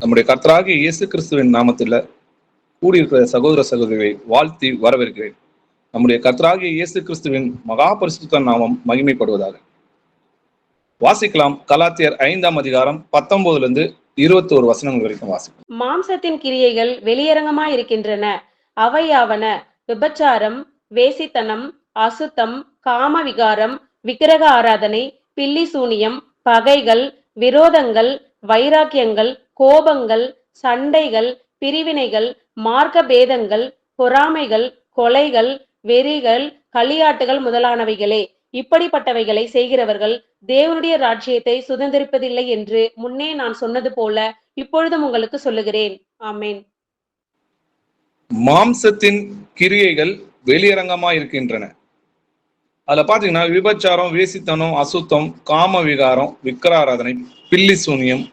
நம்முடைய கர்த்தராகிய இயேசு கிறிஸ்துவின் நாமத்தில் கூடியிருக்கிற சகோதர சகோதரிகளை வாழ்த்தி வரவேற்கிறேன். நம்முடைய கர்த்தராகிய இயேசு கிறிஸ்துவின் மகா பரிசுத்த நாமம் மகிமைப்படுவதாக. வாசிக்கலாம். கலாத்தியர் 5ஆம் அதிகாரம் 19 21 வசனங்கள் வரைக்கும் வாசிக்கலாம். மாம்சத்தின் கிரியைகள் வெளியரங்கமாய் இருக்கின்றன. அவையாவன: விபச்சாரம், வேசித்தனம், அசுத்தம், காம விகாரம், விக்கிரக ஆராதனை, பில்லி சூனியம், பகைகள், விரோதங்கள், வைராக்கியங்கள், கோபங்கள், சண்டைகள், பிரிவினைகள், மார்க்க பேதங்கள், பொறாமைகள், கொலைகள், வெறிகள், களியாட்டுகள் முதலானவைகளே. இப்படிப்பட்டவைகளை செய்கிறவர்கள் தேவனுடைய ராஜ்யத்தை சுதந்திரிப்பதில்லை என்று முன்னே நான் சொன்னது போல இப்பொழுதும் உங்களுக்கு சொல்லுகிறேன். ஆமென். மாம்சத்தின் கிரியைகள் வெளியரங்கமா இருக்கின்றன. அதுல பாத்தீங்கன்னா விபச்சாரம், வேசித்தனம், அசுத்தம், காம விகாரம், விக்கிராராதனை, பில்லி சூனியம்,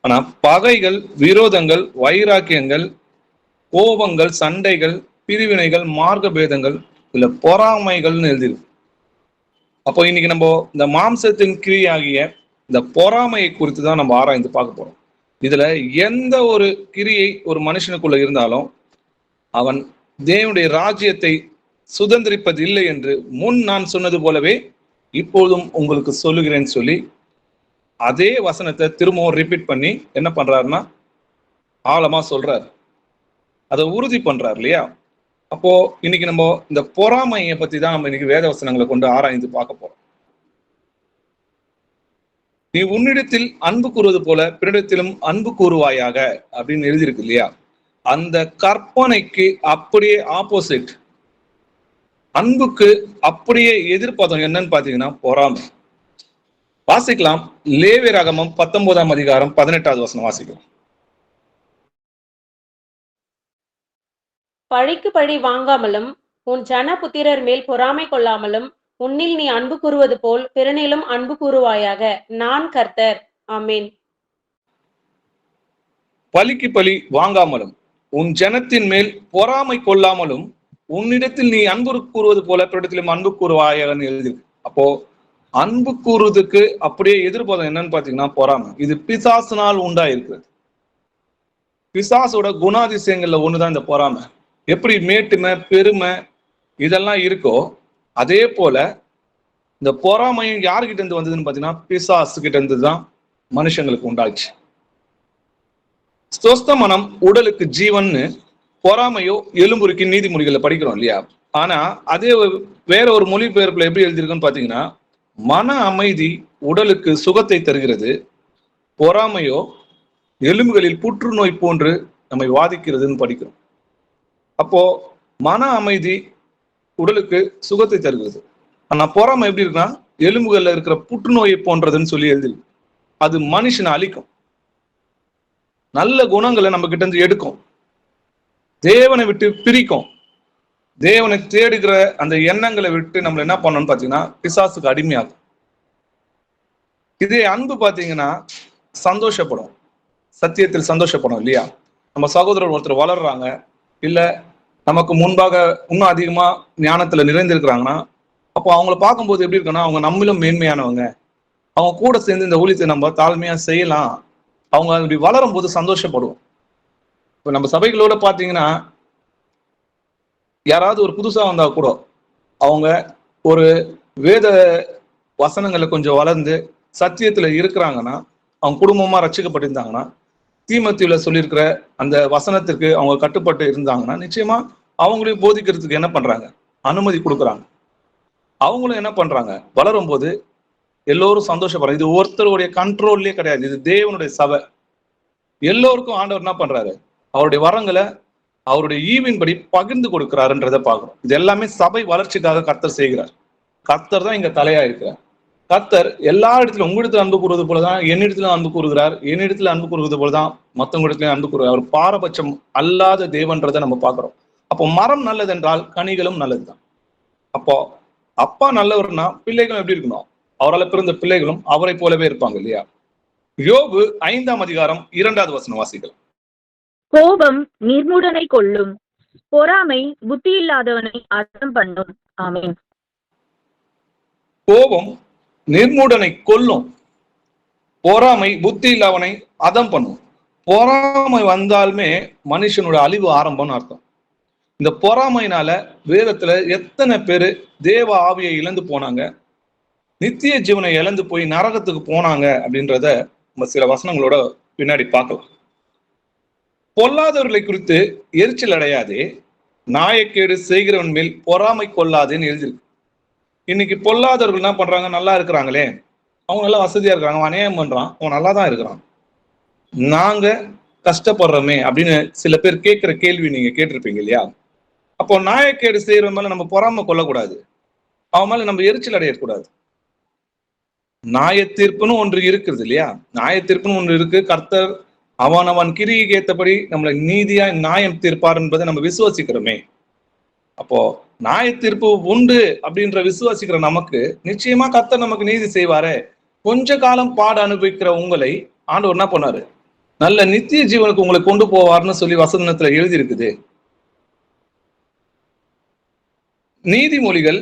ஆனா பகைகள், விரோதங்கள், வைராக்கியங்கள், கோபங்கள், சண்டைகள், பிரிவினைகள், மார்க்க பேதங்கள், இல்ல பொறாமைகள்னு எழுதிருக்கு. அப்போ இன்னைக்கு நம்ம இந்த மாம்சத்தின் கிரியாகிய இந்த பொறாமையை குறித்து தான் நம்ம ஆராய்ந்து பார்க்க போறோம். இதுல எந்த ஒரு கிரியை ஒரு மனுஷனுக்குள்ள இருந்தாலும் அவன் தேவனுடைய ராஜ்யத்தை சுதந்திரிப்பதில்லை என்று முன் நான் சொன்னது போலவே இப்போதும் உங்களுக்கு சொல்லுகிறேன்னு சொல்லி அதே வசனத்தை திரும்பவும் ரிப்பீட் பண்ணி என்ன பண்றாருன்னா ஆழமா சொல்றாரு, அதை உறுதி பண்றாரு இல்லையா? அப்போ இன்னைக்கு நம்ம இந்த பொறாமையை பத்தி தான் நம்ம இன்னைக்கு வேத வசனங்களை கொண்டு ஆராய்ந்து பார்க்க போறோம். நீ உன்னிடத்தில் அன்பு கூறுவது போல பிறரிடத்திலும் அன்பு கூறுவாயாக அப்படின்னு எழுதியிருக்கு இல்லையா? அந்த கற்பனைக்கு அப்படியே ஆப்போசிட், அன்புக்கு அப்படியே எதிர்பார்த்தோம் என்னன்னு பாத்தீங்கன்னா பொறாமை. வாசிக்கலாம். லேவியராகமம் 19ஆம் அதிகாரம் 18வது வசனம் வாசிக்கலாம். பழிக்கு பழி வாங்காமலும் உன் ஜன புத்திரர் மேல் பொறாமை கொள்ளாமலும் உன்னில் நீ அன்பு கூறுவது போல் பிறனிலும் அன்பு கூறுவாயாக. நான் கர்த்தர். ஆமென். பழிக்கு பழி வாங்காமலும் உன் ஜனத்தின் மேல் பொறாமை கொள்ளாமலும் உன்னிடத்தில் நீ அன்பு கூறுவது போல பிறரிடத்திலும் அன்பு கூறுவாயன்னு எழுதிருக்கு. அப்போ அன்பு கூறுவதுக்கு அப்படியே எதிர்பார்த்தம் என்னன்னு பாத்தீங்கன்னா பொறாமை. இது பிசாசுனால் உண்டா இருக்கிறது. பிசாசோட குணாதிசயங்கள்ல ஒண்ணுதான் இந்த பொறாமை. எப்படி மேட்டுமை, பெருமை இதெல்லாம் இருக்கோ அதே போல இந்த பொறாமையும் யாருக்கிட்ட இருந்து வந்ததுன்னு பாத்தீங்கன்னா பிசாசு கிட்ட இருந்து தான் மனுஷங்களுக்கு உண்டாச்சு. ஸ்தோஸ்த மனம் உடலுக்கு ஜீவன்னு பொறாமையோ எலும்புருக்கு நீதிமொழிகளை படிக்கிறோம் இல்லையா? ஆனா அதே வேற ஒரு மொழிபெயர்ப்புல எப்படி எழுதியிருக்குன்னு பாத்தீங்கன்னா மன அமைதி உடலுக்கு சுகத்தை தருகிறது, பொறாமையோ எலும்புகளில் புற்றுநோய் போன்று நம்மை வாதிக்கிறதுன்னு படிக்கிறோம். அப்போ மன அமைதி உடலுக்கு சுகத்தை தருகிறது, ஆனா பொறாமை எப்படி இருக்குன்னா எலும்புகள்ல இருக்கிற புற்றுநோயை போன்றதுன்னு சொல்லி எழுதிருக்கு. அது மனுஷனை அழிக்கும், நல்ல குணங்களை நம்ம கிட்ட இருந்து எடுக்கும், தேவனை விட்டு பிரிக்கும், தேவனை தேடுகிற அந்த எண்ணங்களை விட்டு நம்ம என்ன பண்ணணும்னு பாத்தீங்கன்னா பிசாசுக்கு அடிமையாகும். இதே அன்பு பாத்தீங்கன்னா சந்தோஷப்படும், சத்தியத்தில் சந்தோஷப்படும் இல்லையா? நம்ம சகோதரர் ஒருத்தர் வளர்றாங்க, இல்ல நமக்கு முன்பாக இன்னும் அதிகமா ஞானத்துல நிறைந்திருக்கிறாங்கன்னா அப்போ அவங்கள பார்க்கும்போது எப்படி இருக்குன்னா அவங்க நம்மளும் மேன்மையானவங்க, அவங்க கூட சேர்ந்து இந்த ஊழியத்தை நம்ம தாழ்மையா செய்யலாம், அவங்க அப்படி வளரும் போது சந்தோஷப்படுவோம். இப்ப நம்ம சபைகளோட பாத்தீங்கன்னா யாராவது ஒரு புதுசா வந்தா கூட அவங்க ஒரு வேத வசனங்களை கொஞ்சம் வளர்ந்து சத்தியத்துல இருக்கிறாங்கன்னா, அவங்க குடும்பமா ரட்சிக்கப்பட்டிருந்தாங்கன்னா, தீமோத்தேயுல சொல்லியிருக்கிற அந்த வசனத்திற்கு அவங்க கட்டுப்பட்டு இருந்தாங்கன்னா நிச்சயமா அவங்களையும் போதிக்கிறதுக்கு என்ன பண்றாங்க, அனுமதி கொடுக்குறாங்க. அவங்களும் என்ன பண்றாங்க, வளரும் போது எல்லோரும் சந்தோஷப்படுறாங்க. இது ஒருத்தருடைய கண்ட்ரோல்லே கிடையாது, இது தேவனுடைய சபை. எல்லோருக்கும் ஆண்டவர் என்ன பண்றாரு, அவருடைய வரங்களை அவருடைய ஈவின்படி பகிர்ந்து கொடுக்கிறாருன்றதை பார்க்கிறோம். இது எல்லாமே சபை வளர்ச்சிக்காக கர்த்தர் செய்கிறார். கர்த்தர் தான் இங்க தலையா இருக்கிறார். கர்த்தர் எல்லா இடத்துலயும் உங்களிடத்துல அன்பு கூறுவது போலதான் என்னிடத்துல அன்பு கூறுகிறார், என்னிடத்துல அன்பு கூறுவது போலதான் மற்றவங்க இடத்துலயும் அன்பு கூறுகிறார். அவர் பாரபட்சம் அல்லாத தேவன்றதை நம்ம பார்க்கிறோம். அப்போ மரம் நல்லது என்றால் கனிகளும் நல்லதுதான். அப்போ அப்பா நல்லவர்னா பிள்ளைகளும் எப்படி இருக்கணும், அவரால் பிறந்த பிள்ளைகளும் அவரை போலவே இருப்பாங்க இல்லையா? யோபு 5ஆம் அதிகாரம் 2வது வசனம் வாசிக்கலாம். கோபம் நிர்மூடனை கொல்லும், பொறாமை புத்தி இல்லாதவனை அதம் பண்ணும். ஆமென். கோபம் நிர்மூடனை கொல்லும், பொறாமை புத்தி இல்லாதவனை அதம் பண்ணும். பொறாமை வந்தாலுமே மனுஷனோட அழிவு ஆரம்பம்னு அர்த்தம். இந்த பொறாமையினால வேதத்துல எத்தனை பேரு தேவ ஆவியை இழந்து போனாங்க, நித்திய ஜீவனை இழந்து போய் நரகத்துக்கு போனாங்க அப்படின்றத நம்ம சில வசனங்களோட பின்னாடி பார்க்கலாம். பொல்லாதவர்களை குறித்து எரிச்சல் அடையாதே, நாயக்கேடு செய்கிறவன் மேல் பொறாமை கொள்ளாதேன்னு எழுதிருக்கு. இன்னைக்கு பொல்லாதவர்கள் என்ன பண்றாங்க? நல்லா இருக்கிறாங்களே, அவங்க நல்லா வசதியா இருக்கிறாங்க, அவன் அநியாயம் பண்றான், அவன் நல்லா தான் இருக்கிறான், நாங்க கஷ்டப்படுறோமே அப்படின்னு சில பேர் கேட்கிற கேள்வி நீங்க கேட்டிருப்பீங்க இல்லையா? அப்போ நாயக்கேடு செய்யறவன் மேல நம்ம பொறாமை கொள்ளக்கூடாது, அவன் மேல நம்ம எரிச்சல் அடையக்கூடாது. நியாயத்தீர்ப்புன்னு ஒன்று இருக்கிறது இல்லையா? நியாயத்தீர்ப்புன்னு ஒன்று இருக்கு. கர்த்தர் அவன் கிரிக்கு ஏற்றபடி நம்மளை நீதியா நியாயம் தீர்ப்பார் என்பதை நம்ம விசுவாசிக்கிறோமே. அப்போ நியாயத்தீர்ப்பு உண்டு அப்படின்ற விசுவாசிக்கிற நமக்கு நிச்சயமா கர்த்தர் நமக்கு நீதி செய்வாரே. கொஞ்ச காலம் பாடு அனுபவிக்கிற உங்களை ஆண்டவர் என்ன பண்ணாரு? நல்ல நித்திய ஜீவனுக்கு உங்களை கொண்டு போவார்னு சொல்லி வசனத்துல எழுதி இருக்குது. நீதிமொழிகள்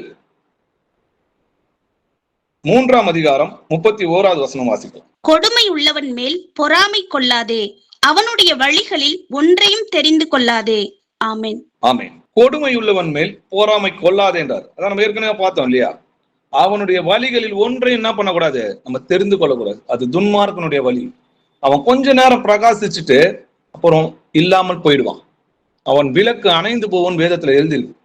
3ஆம் அதிகாரம் 31வது வசனம் வாசிக்கலாம். கொடுமை உள்ளவன் மேல் பொறாமை கொள்ளாதே, அவனுடைய வழிகளில் ஒன்றையும் தெரிந்து கொள்ளாதே. ஆமென். ஆமென். கொடுமை உள்ளவன் மேல் பொறாமை கொள்ளாதே என்றார். அதான் நம்ம ஏற்கனவே பார்த்தோம் இல்லையா? அவனுடைய வழிகளில் ஒன்றையும் என்ன பண்ணக்கூடாது? நம்ம தெரிந்து கொள்ளக்கூடாது. அது துன்மார்க்கனுடைய வழி. அவன் கொஞ்ச நேரம் பிரகாசிச்சுட்டு அப்புறம் இல்லாமல் போயிடுவான். அவன் விளக்கு அணைந்து போவன் வேதத்துல எழுதிருக்கு.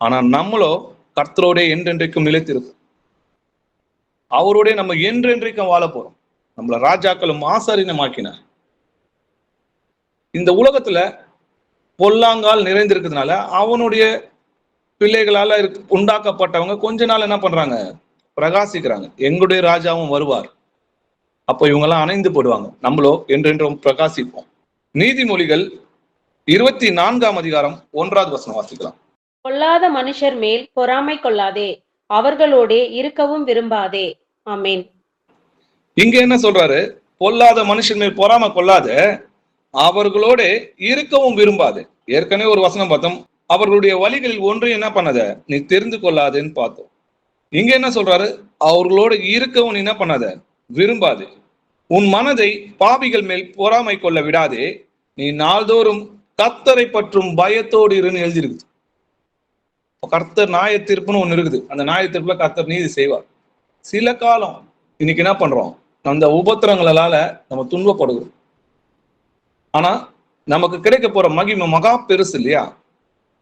ஆனா நம்மளோ கர்த்தரோட என்றென்றைக்கும் நிலைத்திருக்கும். அவரோட நம்ம என்றென்றைக்கும் வாழ போறோம். நம்மள ராஜாக்களும் ஆசாரியமாக்கினார். இந்த உலகத்துல பொல்லாங்கால் நிறைந்திருக்கிறதுனால அவனுடைய பிள்ளைகளால உண்டாக்கப்பட்டவங்க கொஞ்ச நாள் என்ன பண்றாங்க? பிரகாசிக்கிறாங்க. எங்களுடைய ராஜாவும் வருவார், அப்போ இவங்கெல்லாம் அணைந்து போடுவாங்க, நம்மளோ என்றென்றும் பிரகாசிப்போம். நீதிமொழிகள் 24ஆம் அதிகாரம் 1வது வசனம் வாசிக்கலாம். பொல்லாத மனுஷர் மேல் பொறாமை கொள்ளாதே, அவர்களோடே இருக்கவும் விரும்பாதே. ஆமென். இங்க என்ன சொல்றாரு? பொல்லாத மனுஷன் மேல் பொறாமை கொள்ளாத, அவர்களோட இருக்கவும் விரும்பாது. ஏற்கனவே ஒரு வசனம் பார்த்தோம், அவர்களுடைய வழிகளில் ஒன்றையும் என்ன பண்ணாத நீ தெரிந்து கொள்ளாதேன்னு பார்த்தோம். இங்க என்ன சொல்றாரு? அவர்களோட இருக்கவும் நீ என்ன பண்ணாத, விரும்பாது. உன் மனதை பாவிகள் மேல் பொறாமை கொள்ள விடாதே, நீ நாள்தோறும் கர்த்தரை பற்றும் பயத்தோடு இருன்னு எழுதியிருக்குது. கர்த்தர் நியாயத்தீர்ப்புன்னு ஒண்ணு இருக்குது. அந்த நியாயத்தீர்ப்புல கர்த்தர் நீதி செய்வார். சில காலம் இன்னைக்கு என்ன பண்றோம்? அந்த உபத்திரங்களால நம்ம துன்பப்படுகிறோம். ஆனா நமக்கு கிடைக்க போற மகிமை மகா பெருசு இல்லையா?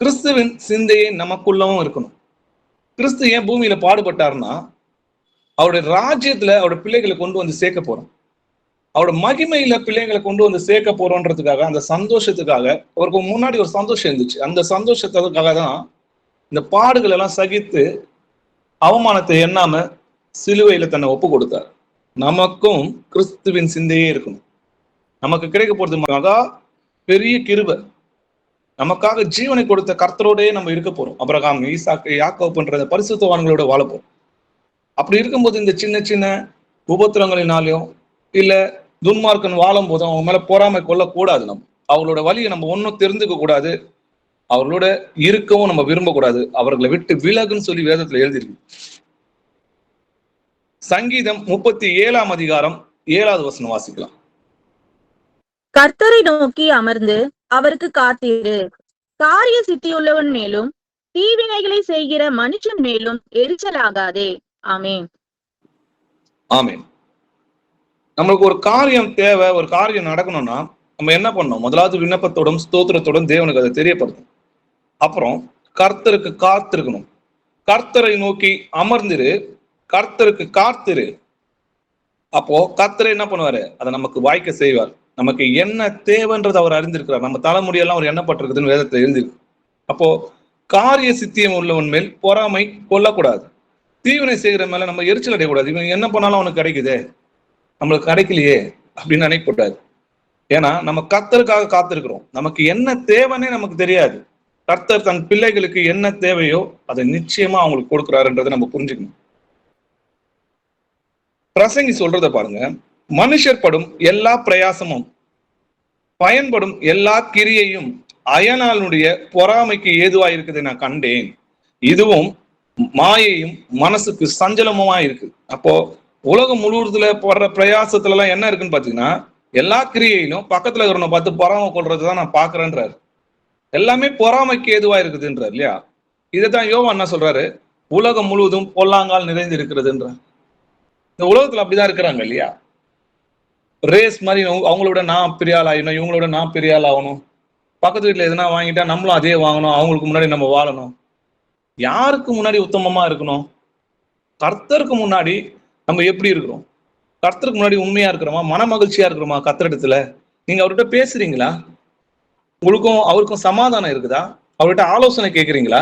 கிறிஸ்துவின் சிந்தையை நமக்குள்ளவும் இருக்கணும். கிறிஸ்து ஏன் பூமியில பாடுபட்டாருன்னா, அவருடைய ராஜ்யத்துல அவருடைய பிள்ளைகளை கொண்டு வந்து சேர்க்க போறோம். அவரோட மகிமையில பிள்ளைகளை கொண்டு வந்து சேர்க்க போறோன்றதுக்காக, அந்த சந்தோஷத்துக்காக அவருக்கு முன்னாடி ஒரு சந்தோஷம் இருந்துச்சு. அந்த சந்தோஷத்துக்காக தான் இந்த பாடுகள் எல்லாம் சகித்து அவமானத்தை எண்ணாம சிலுவையில தன்னை ஒப்பு கொடுத்தார். நமக்கும் கிறிஸ்துவின் சிந்தையே இருக்கணும். நமக்கு கிடைக்க போறது மகா பெரிய கிருபை. நமக்காக ஜீவனை கொடுத்த கர்த்தரோடே நம்ம இருக்க போறோம். ஆபிரகாம், ஈசாக்கு, யாக்கோபு பண்ற பரிசுத்தவான்களோட வாழ போறோம். அப்படி இருக்கும்போது இந்த சின்ன சின்ன உபத்திரங்களினாலையும் இல்ல துன்மார்க்கன் வாழும் போதும் அவங்க மேல பொறாமை கொள்ளக்கூடாது. நம்ம அவங்களோட வழியை நம்ம ஒன்றும் தெரிந்துக்க கூடாது, அவர்களோட இருக்கவும் நம்ம விரும்பக்கூடாது, அவர்களை விட்டு விலகுன்னு சொல்லி வேதத்துல எழுதியிருக்கு. சங்கீதம் 37ஆம் அதிகாரம் 7வது வசனம் வாசிக்கலாம். கர்த்தரை நோக்கி அமர்ந்து அவருக்கு காத்திரு, காரிய சித்தியுள்ளவன் மேலும் தீவினைகளை செய்கிற மனுஷன் மேலும் எரிச்சலாகாதே. ஆமென். ஆமென். நம்மளுக்கு ஒரு காரியம் தேவை, ஒரு காரியம் நடக்கணும்னா நம்ம என்ன பண்ணணும்? முதலாவது விண்ணப்பத்தோடும் ஸ்தோத்திரத்தோடும் தேவனுக்கு அதை தெரியப்படுத்தணும். அப்புறம் கர்த்தருக்கு காத்திருக்கணும். கர்த்தரை நோக்கி அமர்ந்திரு, கர்த்தருக்கு காத்திரு. அப்போ கர்த்தரை என்ன பண்ணுவாரு? அதை நமக்கு வாய்க்க செய்வார். நமக்கு என்ன தேவைன்றது அவர் அறிந்திருக்கிறார். நம்ம தலைமுடியெல்லாம் அவர் எண்ணப்பட்டிருக்குதுன்னு வேதத்துல எழுதிருக்கு. அப்போ காரிய சித்தியம் உள்ளவன் மேல் பொறாமை கொள்ளக்கூடாது. தீவினை செய்கிற மேல நம்ம எரிச்சல் அடையக்கூடாது. இவன் என்ன பண்ணாலும் அவனுக்கு கிடைக்குதே, நம்மளுக்கு கிடைக்கலையே அப்படின்னு நினைக்கக்கூடாது. ஏன்னா நம்ம கர்த்தருக்காக காத்திருக்கிறோம். நமக்கு என்ன தேவைன்னே நமக்கு தெரியாது. கர்த்தர் தன் பிள்ளைகளுக்கு என்ன தேவையோ அதை நிச்சயமா அவங்களுக்கு கொடுக்குறாருன்றதை நம்ம புரிஞ்சுக்கணும். பிரசங்கி சொல்றத பாருங்க. மனுஷர் படும் எல்லா பிரயாசமும் பயன்படும் எல்லா கிரியையும் அயனாளுடைய பொறாமைக்கு ஏதுவாயிருக்குதை நான் கண்டேன், இதுவும் மாயையும் மனசுக்கு சஞ்சலமுமா இருக்கு. அப்போ உலகம் முழுவதுல போடுற பிரயாசத்துல எல்லாம் என்ன இருக்குன்னு பாத்தீங்கன்னா, எல்லா கிரியையிலும் பக்கத்துல இருக்கிறவனை பார்த்து பொறாமை கொள்றதுதான் நான் பாக்குறேன்றாரு. எல்லாமே பொறாமைக்கு ஏதுவா இருக்குதுன்றார் இல்லையா? இதைத்தான் யோவான் என்ன சொல்றாரு, உலகம் முழுவதும் பொல்லாங்கால் நிறைந்து இருக்கிறதுன்ற. இந்த உலகத்துல அப்படிதான் இருக்கிறாங்க இல்லையா? ரேஸ் மாதிரி அவங்களோட நான் பெரிய ஆள் ஆகணும், இவங்களோட நான் பெரிய ஆள் ஆகணும், பக்கத்து வீட்டுல எதுனா வாங்கிட்டா நம்மளும் அதே வாங்கணும், அவங்களுக்கு முன்னாடி நம்ம வாழணும். யாருக்கு முன்னாடி உத்தமமா இருக்கணும்? கர்த்தருக்கு முன்னாடி நம்ம எப்படி இருக்கிறோம்? கர்த்தருக்கு முன்னாடி உண்மையா இருக்கிறோமா? மன மகிழ்ச்சியா இருக்கிறோமா? கர்த்தரிடத்துல நீங்க அவர்கிட்ட பேசுறீங்களா? உங்களுக்கும் அவருக்கும் சமாதானம் இருக்குதா? அவர்கிட்ட ஆலோசனை கேட்குறீங்களா?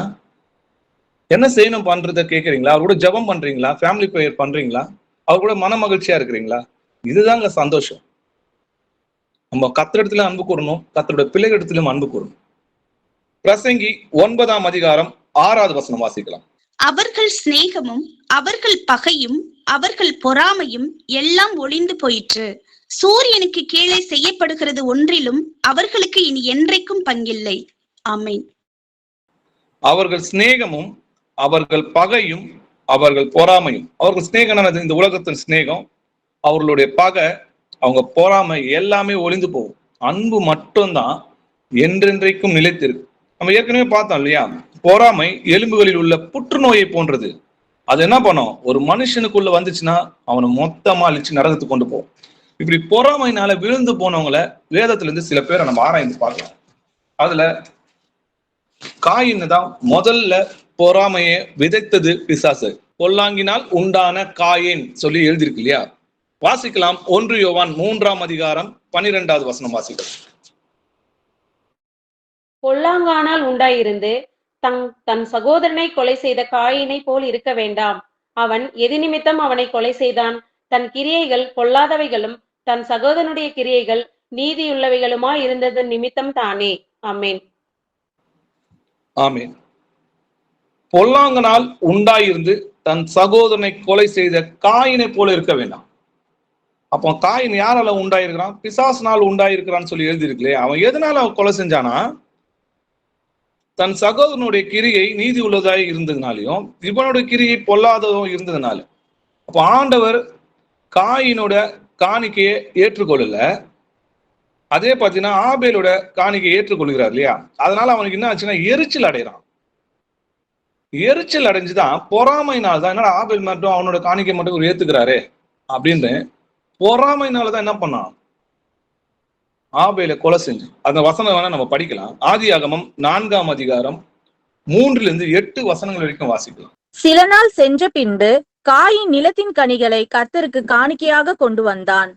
என்ன செய்யணும் பண்றத கேட்குறீங்களா? அவர் கூட ஜெபம் பண்றீங்களா? ஃபேமிலி ப்ரேயர் பண்றீங்களா? அவர் கூட மன மகிழ்ச்சியா இருக்கிறீங்களா? இதுதாங்க சந்தோஷம். நம்ம கர்த்தரிடத்துல அன்பு கூறணும், கர்த்தருடைய பிள்ளைகளிடத்திலும் அன்பு கூறணும். பிரசங்கி 9ஆம் அதிகாரம் 6வது வசனம் வாசிக்கலாம். அவர்கள் சிநேகமும் அவர்கள் பகையும் அவர்கள் பொறாமையும் எல்லாம் ஒளிந்து போயிற்று. சூரியனுக்கு கீழே செய்யப்படுகிறது ஒன்றிலும் அவர்களுக்கு இனி என்றைக்கும் பங்கில்லை. ஆமென். அவர்கள் சிநேகமும் அவர்கள் பகையும் அவர்கள் பொறாமையும். அவர்கள் சிநேகம் இந்த உலகத்தின் சிநேகம், அவர்களுடைய பகை, அவங்க பொறாமை எல்லாமே ஒளிந்து போகும். அன்பு மட்டும்தான் என்றென்றைக்கும் நிலைத்திருக்கு. நம்ம ஏற்கனவே பார்த்தோம் இல்லையா? பொறாமை எலும்புகளில் உள்ள புற்றுநோயை போன்றது. அது என்ன பண்ணும்? ஒரு மனுஷனுக்குள்ள வந்துச்சுன்னா அவனை மொத்தமா அழிச்சு நரகத்துக்கு கொண்டு போகும். இப்படி பொறாமைனால விழுந்து போனவங்களை வேதத்துல இருந்து சில பேரை நம்ம ஆராய்ந்து பார்க்கலாம். அதுல காயின்னு தான் முதல்ல பொறாமையை விதைத்தது பிசாசு. பொல்லாங்கினால் உண்டான காயின் சொல்லி எழுதியிருக்கு இல்லையா? வாசிக்கலாம். 1 யோவான் 3ஆம் அதிகாரம் 12வது வசனம் வாசிக்கலாம். பொல்லாங்கானால் உண்டாயிருந்து தன் சகோதரனை கொலை செய்த காயினை போல் இருக்க வேண்டாம். அவன் எது நிமித்தம் அவனை கொலை செய்தான்? தன் கிரியைகள் பொல்லாதவைகளும் தன் சகோதரனுடைய கிரியைகள் நீதியுள்ளவைகளுமா இருந்தது நிமித்தம் தானே. ஆமேன். ஆமேன். பொல்லாங்கனால் உண்டாயிருந்து தன் சகோதரனை கொலை செய்த காயினை போல இருக்க வேண்டாம். அப்போ காயின் யாரால உண்டாயிருக்கிறான்? பிசாசினால் உண்டாயிருக்கிறான்னு சொல்லி எழுதியிருக்கலையே. அவன் எதனால அவன் கொலை செஞ்சானா? தன் சகோதரனுடைய கிரியை நீதி உள்ளதாய் இருந்ததுனாலையும் இவனுடைய கிரியை பொல்லாததும் இருந்ததுனால. அப்போ ஆண்டவர் காயினோட காணிக்கையை ஏற்றுக்கொள்ளல. அதே பார்த்தீங்கன்னா ஆபேலோட காணிக்கையை ஏற்றுக்கொள்கிறார் இல்லையா? அதனால அவனுக்கு என்ன ஆச்சுன்னா எரிச்சல் அடைகிறான். எரிச்சல் அடைஞ்சுதான் பொறாமைனால்தான், என்னடா ஆபேல் மட்டும் அவனோட காணிக்கை மட்டும் ஏத்துக்கிறாரு அப்படின்னு பொறாமைனாலதான் என்ன பண்ணான்? ஆபேலை கொலை செஞ்சு. அந்த வசனம் வேணா நம்ம படிக்கலாம். ஆதியாகமம் 4ஆம் அதிகாரம் 3-8 வசனங்கள் வரைக்கும் வாசிக்கலாம். சில நாள் சென்ற பின்பு காயின் நிலத்தின் கனிகளை கர்த்தருக்கு காணிக்கையாக கொண்டு வந்தான்.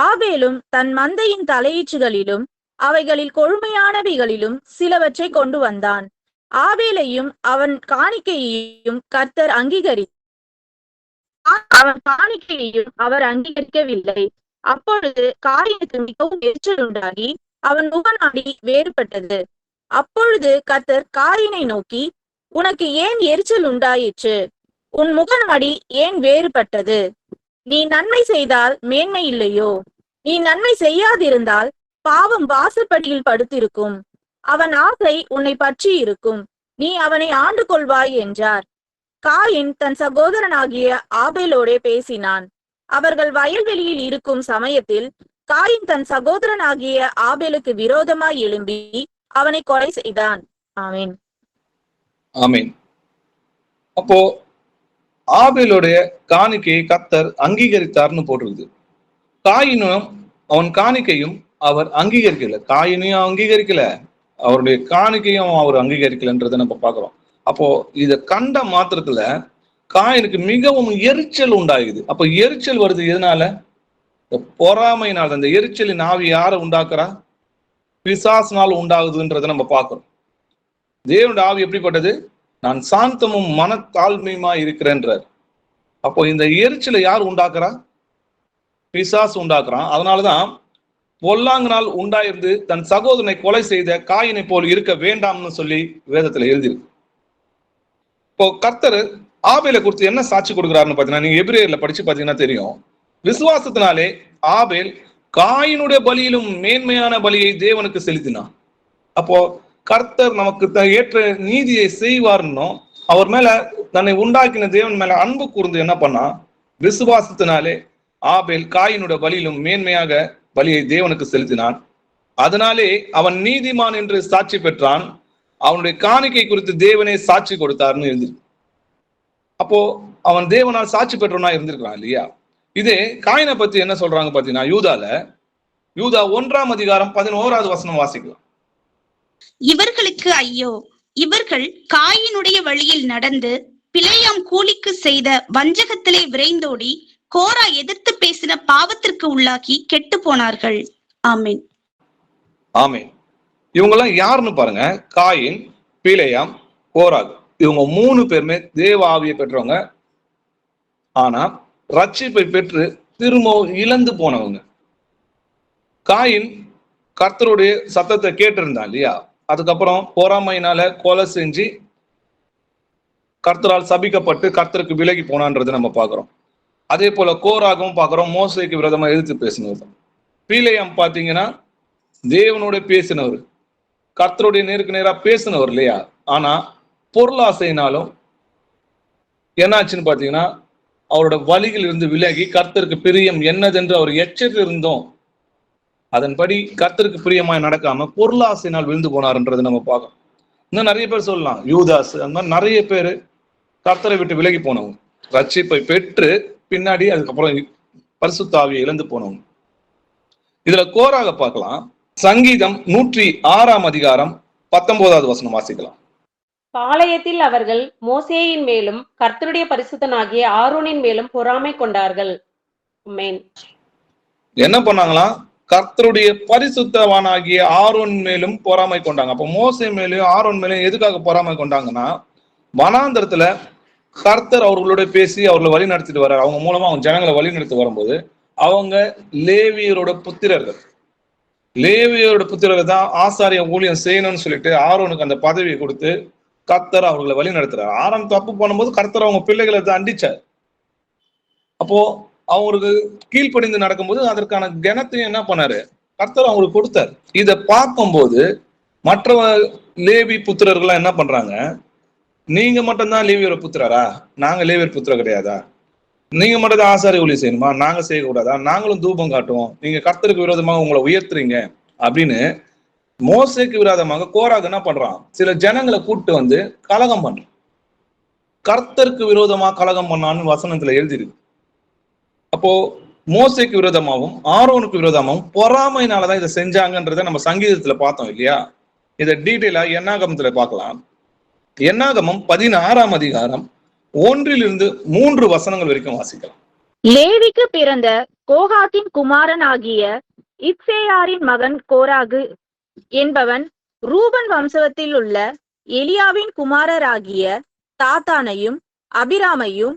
ஆபேலும் தன் மந்தையின் தலையீச்சுகளிலும் அவைகளில் கொழுமையானவைகளிலும் சிலவற்றை கொண்டு வந்தான். ஆபேலையும் அவன் காணிக்கையையும் கர்த்தர் அவன் காணிக்கையையும் அவர் அங்கீகரிக்கவில்லை. அப்பொழுது காயினுக்கு மிகவும் எரிச்சல் உண்டாகி அவன் முகநாடி வேறுபட்டது. அப்பொழுது கர்த்தர் காயினை நோக்கி, உனக்கு ஏன் எரிச்சல் உண்டாயிற்று? உன் முகநாடி ஏன் வேறுபட்டது? நீ நன்மை செய்தால் மேன்மை இல்லையோ? நீ நன்மை செய்யாதிருந்தால் பாவம் வாசற்படியில் படுத்திருக்கும். அவன் ஆசை உன்னை பற்றி இருக்கும். நீ அவனை ஆண்டு கொள்வாய் என்றார். காயின் தன் சகோதரனாகிய ஆபேலோடே பேசினான். அவர்கள் வயல்வெளியில் இருக்கும் சமயத்தில் காயின் தன் சகோதரனாகிய ஆபேலுக்கு விரோதமாய் எழும்பி அவனை கொலை செய்தான். ஆமீன். ஆமீன். அப்போ ஆபேலுடைய காணிக்கையை கர்த்தர் அங்கீகரித்தார்னு போட்டிருக்குது. காயினும் அவன் காணிக்கையும் அவர் அங்கீகரிக்கல. காயினையும் அங்கீகரிக்கல, அவருடைய காணிக்கையும் அவர் அங்கீகரிக்கலன்றதை நம்ம பார்க்கிறோம். அப்போ இத கண்ட மாத்திரத்துல காயினுக்கு மிகவும் எரிச்சல் உண்டாகுது. அப்போ எரிச்சல் வருது எதனால? பொறாமையினால். அந்த எரிச்சலின் ஆவி யாரை உண்டாக்குறா? பிசாசினால் உண்டாகுதுன்றதை நம்ம பார்க்கிறோம். தேவனுடைய ஆவி எப்படிப்பட்டது? நான் சாந்தமும் மனத்தாழ்மையுமா இருக்கிறேன்றார். அப்போ இந்த எரிச்சலை யார் உண்டாக்குறா? பிசாசு உண்டாக்குறான். அதனாலதான் பொல்லாங்கினால் உண்டாயிருந்து தன் சகோதரனை கொலை செய்த காயினை போல் இருக்க வேண்டாம்னு சொல்லி வேதத்துல எழுதியிருக்கு. இப்போ கர்த்தர் ஆபேலை குறித்து என்ன சாட்சி கொடுக்குறாருன்னு பாத்தீங்கன்னா, நீங்க எபிரேயர்ல படிச்சு பாத்தீங்கன்னா தெரியும். விசுவாசத்தினாலே ஆபேல் காயினுடைய பலியிலும் மேன்மையான பலியை தேவனுக்கு செலுத்தினான். அப்போ கர்த்தர் நமக்கு ஏற்ற நீதியை செய்வார்னோ, அவர் மேல தன்னை உண்டாக்கின தேவன் மேல அன்பு கூர்ந்து என்ன பண்ணா? விசுவாசத்தினாலே ஆபேல் காயினுடைய பலியிலும் மேன்மையாக பலியை தேவனுக்கு செலுத்தினான். அதனாலே அவன் நீதிமான் என்று சாட்சி பெற்றான். அவனுடைய காணிக்கை குறித்து தேவனே சாட்சி கொடுத்தார்னு இருந்திருக்கு. அப்போ அவன் தேவனால் சாட்சி பெற்றவனா இருந்திருக்கிறான் இல்லையா? இதே காயினை பத்தி என்ன சொல்றாங்க பாத்தீங்கன்னா, யூதா 1ஆம் அதிகாரம் 11வது வசனம் வாசிக்கலாம். இவர்களுக்கு ஐயோ, இவர்கள் காயினுடைய வழியில் நடந்து பிலேயாம் கூலிக்கு செய்த வஞ்சகத்திலே விரைந்தோடி கோரா எதிர்த்து பேசின பாவத்திற்கு உள்ளாகி கெட்டு போனார்கள். ஆமென். ஆமென். இவங்கெல்லாம் யாருன்னு பாருங்க. காயின், பிலேயாம், கோராகு. இவங்க 3 பேருமே தேவ ஆவியை பெற்றவங்க. ஆனா ரட்சிப்பை பெற்று திரும்ப இழந்து போனவங்க. காயின் கர்த்தருடைய சத்தத்தை கேட்டிருந்தான் இல்லையா? அதுக்கப்புறம் பொறாமையினால கொலை செஞ்சு கர்த்தரால் சபிக்கப்பட்டு கர்த்தருக்கு விலகி போனான்றதை நம்ம பார்க்கிறோம். அதே போல கோராகவும் பார்க்கிறோம், மோசேக்கு விரோதமா எதிர்த்து பேசினவர். பிலேயாம் பாத்தீங்கன்னா தேவனோட பேசினவர், கர்த்தருடைய நேருக்கு நேரா பேசினவர் இல்லையா? ஆனா பொருளாசைனாலும் என்னாச்சுன்னு பாத்தீங்கன்னா, அவரோட வழியில் இருந்து விலகி கர்த்தருக்கு பிரியம் என்னதென்று அவர் எச்சரித்து இருந்தோம், அதன்படி கர்த்தருக்கு பிரியமாய் நடக்காம பொருளாசையினால் விழுந்து போனார்ன்றது நம்ம பார்க்கணும். இன்னும் நிறைய பேர் சொல்லலாம், யூதாஸ், அந்த மாதிரி நிறைய பேர் கர்த்தரை விட்டு விலகி போனவங்க, ரட்சிப்பை பெற்று பின்னாடி அதுக்கப்புறம் பரிசுத்த ஆவியை இழந்து போனவங்க. இதுல கோராக பார்க்கலாம். சங்கீதம் 106ஆம் அதிகாரம் 19வது வசனம் வாசிக்கலாம். பாளையத்தில் அவர்கள் மோசேயின் மேலும் கர்த்தருடைய பரிசுத்தனாகிய ஆரோனின் மேலும் பொறாமை கொண்டார்கள். ஆமென். என்ன பண்ணாங்களாம்? கர்த்தருடைய பரிசுத்தவானாகிய ஆரோன் மேலும் பொறாமை கொண்டாங்க. அப்போ மோசே மேலும் ஆரோன் மேலும் எதுக்காக பொறாமை கொண்டாங்கன்னா, வனாந்தரத்துல கர்த்தர் அவர்களோட பேசி அவர்களை வழி நடத்திட்டு வர்றாரு. அவங்க மூலமா அவங்க ஜனங்களை வழி நடத்தி வரும்போது அவங்க லேவியரோட புத்திரர்கள், லேவியரோட புத்திரர்கள் தான் ஆசாரிய ஊழியம் செய்யணும்னு சொல்லிட்டு ஆரோனுக்கு அந்த பதவியை கொடுத்து கர்த்தர் அவர்களை வழி நடத்துறாரு. ஆரோன் தப்பு பண்ணும்போது கர்த்தர் அவங்க பிள்ளைகளை அண்டிச்சார். அப்போ அவங்களுக்கு கீழ்ப்படிந்து நடக்கும்போது அதற்கான கனத்தையும் என்ன பண்ணாரு? கர்த்தர் அவங்களுக்கு கொடுத்தாரு. இதை பார்க்கும்போது மற்ற லேவி புத்திரர்கள் என்ன பண்றாங்க? நீங்க மட்டும்தான் லேவியோட புத்திரரா? நாங்க லேவியர் புத்திரர் கிடையாதா? நீங்க மட்டும் தான் ஆசாரிய ஊழியம் செய்யணுமா? நாங்க செய்யக்கூடாதா? நாங்களும் தூபம் காட்டுவோம், நீங்க கர்த்தருக்கு விரோதமாக உங்களை உயர்த்துறீங்க அப்படின்னு மோசேக்கு விரோதமாக கோராக என்ன பண்றான்? சில ஜனங்களை கூப்பிட்டு வந்து கலகம் பண்றான். கர்த்தருக்கு விரோதமா கலகம் பண்ணான்னு வசனத்துல எழுதிருக்கு. அப்போ மோசேக்கு விரோதமாகவும் ஆரோனுக்கு விரோதமாகவும் பொறாமையினாலதான் இதை செஞ்சாங்கன்றத நம்ம சங்கீதத்துல பார்த்தோம் இல்லையா? இதை டீட்டெயிலா என்னாகமத்துல பார்க்கலாம். என்னாகமம் 16ஆம் அதிகாரம் 1 to 3 வசனங்கள் வரைக்கும் வாசிக்கலாம். லேவிக்கு பிறந்த கோகாத்தின் குமாரனாகிய இத்சேயாரின் மகன் கோராகு என்பவன் ரூபன் வம்சத்தில் உள்ள எலியாவின் குமாரராகிய தாத்தானையும் அபிராமையும்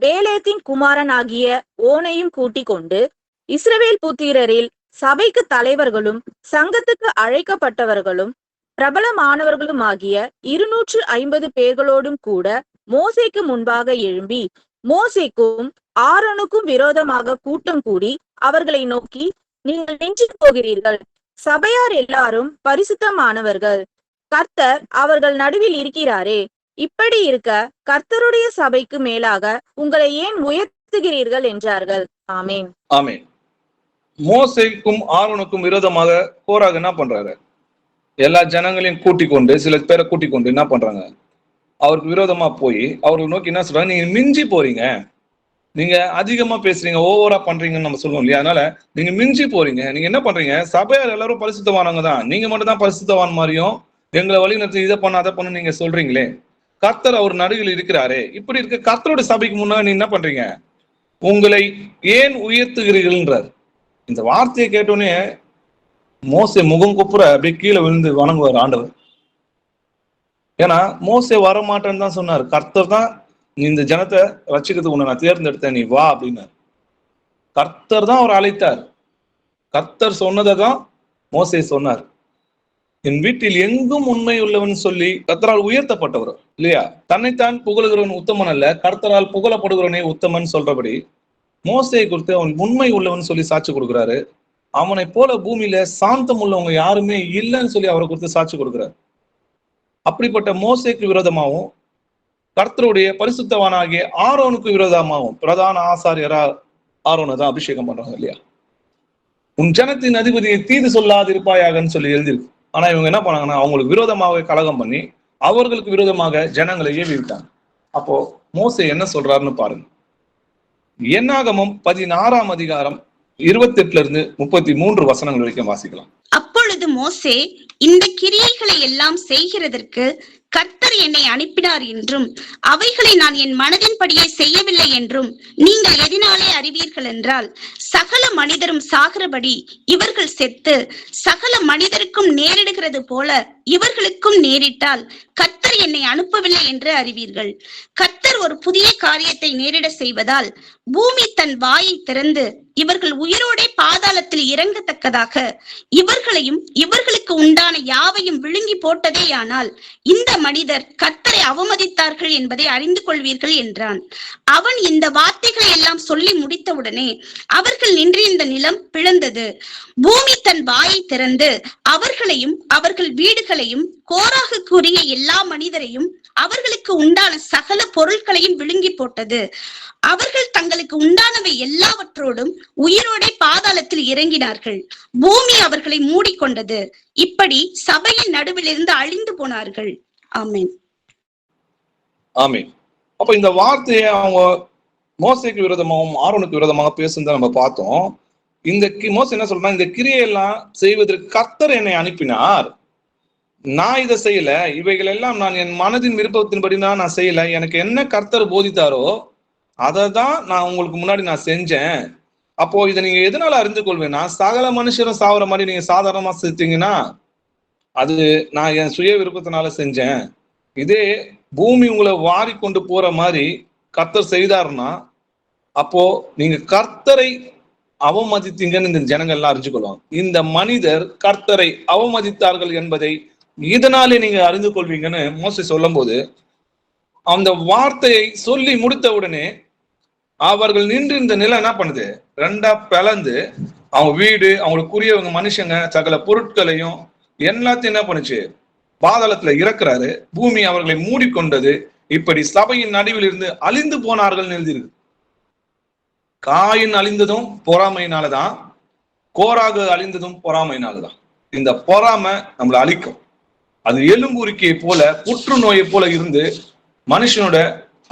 பேலேத்தின் குமாரனாகிய ஓனையும் கூட்டிக் கொண்டு இஸ்ரவேல் புத்திரரில் சபைக்கு தலைவர்களும் சங்கத்துக்கு அழைக்கப்பட்டவர்களும் பிரபலமானவர்களுமாகிய 250 பேர்களோடும் கூட மோசேக்கு முன்பாக எழும்பி மோசேக்கும் ஆரோனுக்கும் விரோதமாக கூட்டம் கூடி அவர்களை நோக்கி, நீங்கள் நின்று போகிறீர்கள், சபையார் எல்லாரும் பரிசுத்தமானவர்கள், கர்த்தர் அவர்கள் நடுவில் இருக்கிறாரே, இப்படி இருக்க கர்த்தருடைய சபைக்கு மேலாக உங்களை ஏன் உயர்த்துகிறீர்கள் என்றார்கள். ஆமேன். ஆமேன். மோசேக்கும் ஆரோனுக்கும் விரோதமாக கோராக என்ன பண்றாரு? எல்லா ஜனங்களையும் கூட்டிக் கொண்டு, சில பேரை கூட்டிக் கொண்டு என்ன பண்றாங்க? அவருக்கு விரோதமா போய் அவருக்கு நோக்கி என்ன சொல்றாங்க? நீங்க மிஞ்சி போறீங்க, நீங்க அதிகமா பேசுறீங்க, ஓவரா பண்றீங்கன்னு நம்ம சொல்லுவோம் இல்லையா? அதனால நீங்க மிஞ்சி போறீங்க. நீங்க என்ன பண்றீங்க? சபையார் எல்லாரும் பரிசுத்தவானவங்க தான், நீங்க மட்டும் தான் பரிசுத்தவான் மாதிரியும் எங்களை வழி நடத்தி இதை பண்ண அதை பண்ணு நீங்க சொல்றீங்களே, கர்த்தர் அவர் நடுவில் இருக்கிறாரே, இப்படி இருக்க கர்த்தரோட சபைக்கு முன்னாடி நீங்க என்ன பண்றீங்க? உங்களை ஏன் உயர்த்துகிறீர்கள்ன்றார். இந்த வார்த்தையை கேட்டோன்னே மோசே முகம் குப்புற அப்படியே கீழே விழுந்து வணங்குவார் ஆண்டவர். ஏன்னா மோசே வரமாட்டேன்னு தான் சொன்னார். கர்த்தர் தான் நீ இந்த ஜனத்தை ரட்சிக்கிறதுக்கு உன்னை நான் தேர்ந்தெடுத்தேன், நீ வா அப்படின்னார். கர்த்தர் தான் அவர் அழைத்தார். கர்த்தர் சொன்னதை தான் மோசே சொன்னார். என் வீட்டில் எங்கும் உண்மை உள்ளவன் சொல்லி கர்த்தரால் உயர்த்தப்பட்டவர் இல்லையா? தன்னைத்தான் புகழுகிறவன் உத்தமன் அல்ல, கர்த்தரால் புகழப்படுகிறவனே உத்தமன் சொல்றபடி மோசே குறித்து அவன் உண்மை உள்ளவன் சொல்லி சாட்சி கொடுக்குறாரு. அவனை போல பூமியில சாந்தம் உள்ளவங்க யாருமே இல்லைன்னு சொல்லி அவரை குறித்து சாட்சி கொடுக்குறாரு. அப்படிப்பட்ட மோசேக்கு விரோதமாகவும் கர்த்தருடைய பரிசுத்தவானாகிய ஆரோனுக்கு விரோதமாகவும் பிரதான ஆசாரியரா ஆரோனை தான் அபிஷேகம் பண்றாங்க இல்லையா? உன் ஜனத்தின் அதிபதியை தீது சொல்லாதிருப்பாயாகன்னு சொல்லி எழுதியிருக்கு. ஆனா இவங்க என்ன பண்ணாங்கன்னா அவங்களுக்கு விரோதமாக கலகம் பண்ணி அவர்களுக்கு விரோதமாக ஜனங்களை ஏவிட்டாங்க. அப்போ மோசே என்ன சொல்றாருன்னு பாருங்க. என்னாகமம் 16ஆம் அதிகாரம் 28 33 வசனங்கள் வரைக்கும் வாசிக்கலாம். அப்பொழுது மோசே, இந்த கிரியைகளை எல்லாம் செய்கிறதற்கு கர்த்தர் என்னை அனுப்பினார் என்றும் அவைகளை நான் என் மனதின்படியே செய்யவில்லை என்றும் நீங்கள் எதினாலே அறிவீர்கள் என்றால், சகல மனிதரும் சாகிறபடி இவர்கள் செத்து சகல மனிதருக்கும் நேரிடுகிறது போல இவர்களுக்கும் நேரிட்டால் கர்த்தர் என்னை அனுப்பவில்லை என்று அறிவீர்கள். கர்த்தர் ஒரு புதிய காரியத்தை நேரிட செய்வதால் பூமி தன் வாயை திறந்து இவர்கள் உயிரோடே பாதாளத்தில் இறங்கத்தக்கதாக இவர்களையும் இவர்களுக்கு உண்டான யாவையும் விழுங்கி போட்டதேயானால் இந்த மனிதர் கர்த்தரை அவமதித்தார்கள் என்பதை அறிந்து கொள்வீர்கள் என்றான். அவன் இந்த வார்த்தைகளை எல்லாம் சொல்லி முடித்தவுடனே அவர்கள் நின்றிருந்த நிலம் பிளந்தது. பூமி தன் வாயை திறந்து அவர்களையும் அவர்கள் வீடுகளையும் கோராகுக்குரிய எல்லா மனிதரையும் அவர்களுக்கு உண்டான சகல பொருட்களையும் விழுங்கி போட்டது. அவர்கள் தங்களுக்கு உண்டானவை எல்லாவற்றோடும் உயிரோடே பாதாளத்தில் இறங்கினார்கள். பூமி அவர்களை மூடிக்கொண்டது. இப்படி சபையின் நடுவில் இருந்து அழிந்து போனார்கள். ஆமென். ஆமென். அப்ப இந்த வார்த்தையை அவங்க மோசேக்கு விரோதமாகவும் ஆரோனுக்கு விரோதமாக பேசுனதை நம்ம பார்த்தோம். இந்த மோசே என்ன சொல்றான், இந்த கிரியையெல்லாம் செய்வதற்கு கர்த்தர் என்னை அனுப்பினார், நான் இதை செய்யல, இவைகள் எல்லாம் நான் என் மனதின் விருப்பத்தின்படி நான் செய்யல, எனக்கு என்ன கர்த்தர் போதித்தாரோ அதை தான் நான் உங்களுக்கு முன்னாடி நான் செஞ்சேன். அப்போ இதை நீங்க எதனால அறிந்து கொள்வேன்னா, சகல மனுஷரும் சாவற மாதிரி நீங்க சாதாரணமா செஞ்சீங்கன்னா அது நான் என் சுய விருப்பத்தினால செஞ்சேன். இதே பூமி உங்களை வாரி கொண்டு போற மாதிரி கர்த்தர் செய்தாருன்னா அப்போ நீங்க கர்த்தரை அவமதித்தீங்கன்னு இந்த ஜனங்கள் எல்லாம் அறிஞ்சு கொள்வாங்க. இந்த மனிதர் கர்த்தரை அவமதித்தார்கள் என்பதை இதனாலே நீங்க அறிந்து கொள்வீங்கன்னு மோசே சொல்லும் போது, அந்த வார்த்தையை சொல்லி முடித்த உடனே அவர்கள் நின்று இந்த நிலம் என்ன பண்ணுது, ரெண்டா பிளந்து அவங்க வீடு, அவங்களுக்குரியவங்க மனுஷங்க சகல பொருட்களையும் எல்லாத்தையும் என்ன பண்ணுச்சு, பாதாளத்துல இறக்குறாரு. பூமி அவர்களை மூடிக்கொண்டது. இப்படி சபையின் நடுவில் இருந்து அழிந்து போனார்கள் எழுதியிருக்கு. காயின் அழிந்ததும் பொறாமையினாலதான், கோராகு அழிந்ததும் பொறாமையினாலதான். இந்த பொறாமை நம்மளை அழிக்கும். அது எலும்புரிக்கையை போல புற்றுநோயை போல இருந்து மனுஷனோட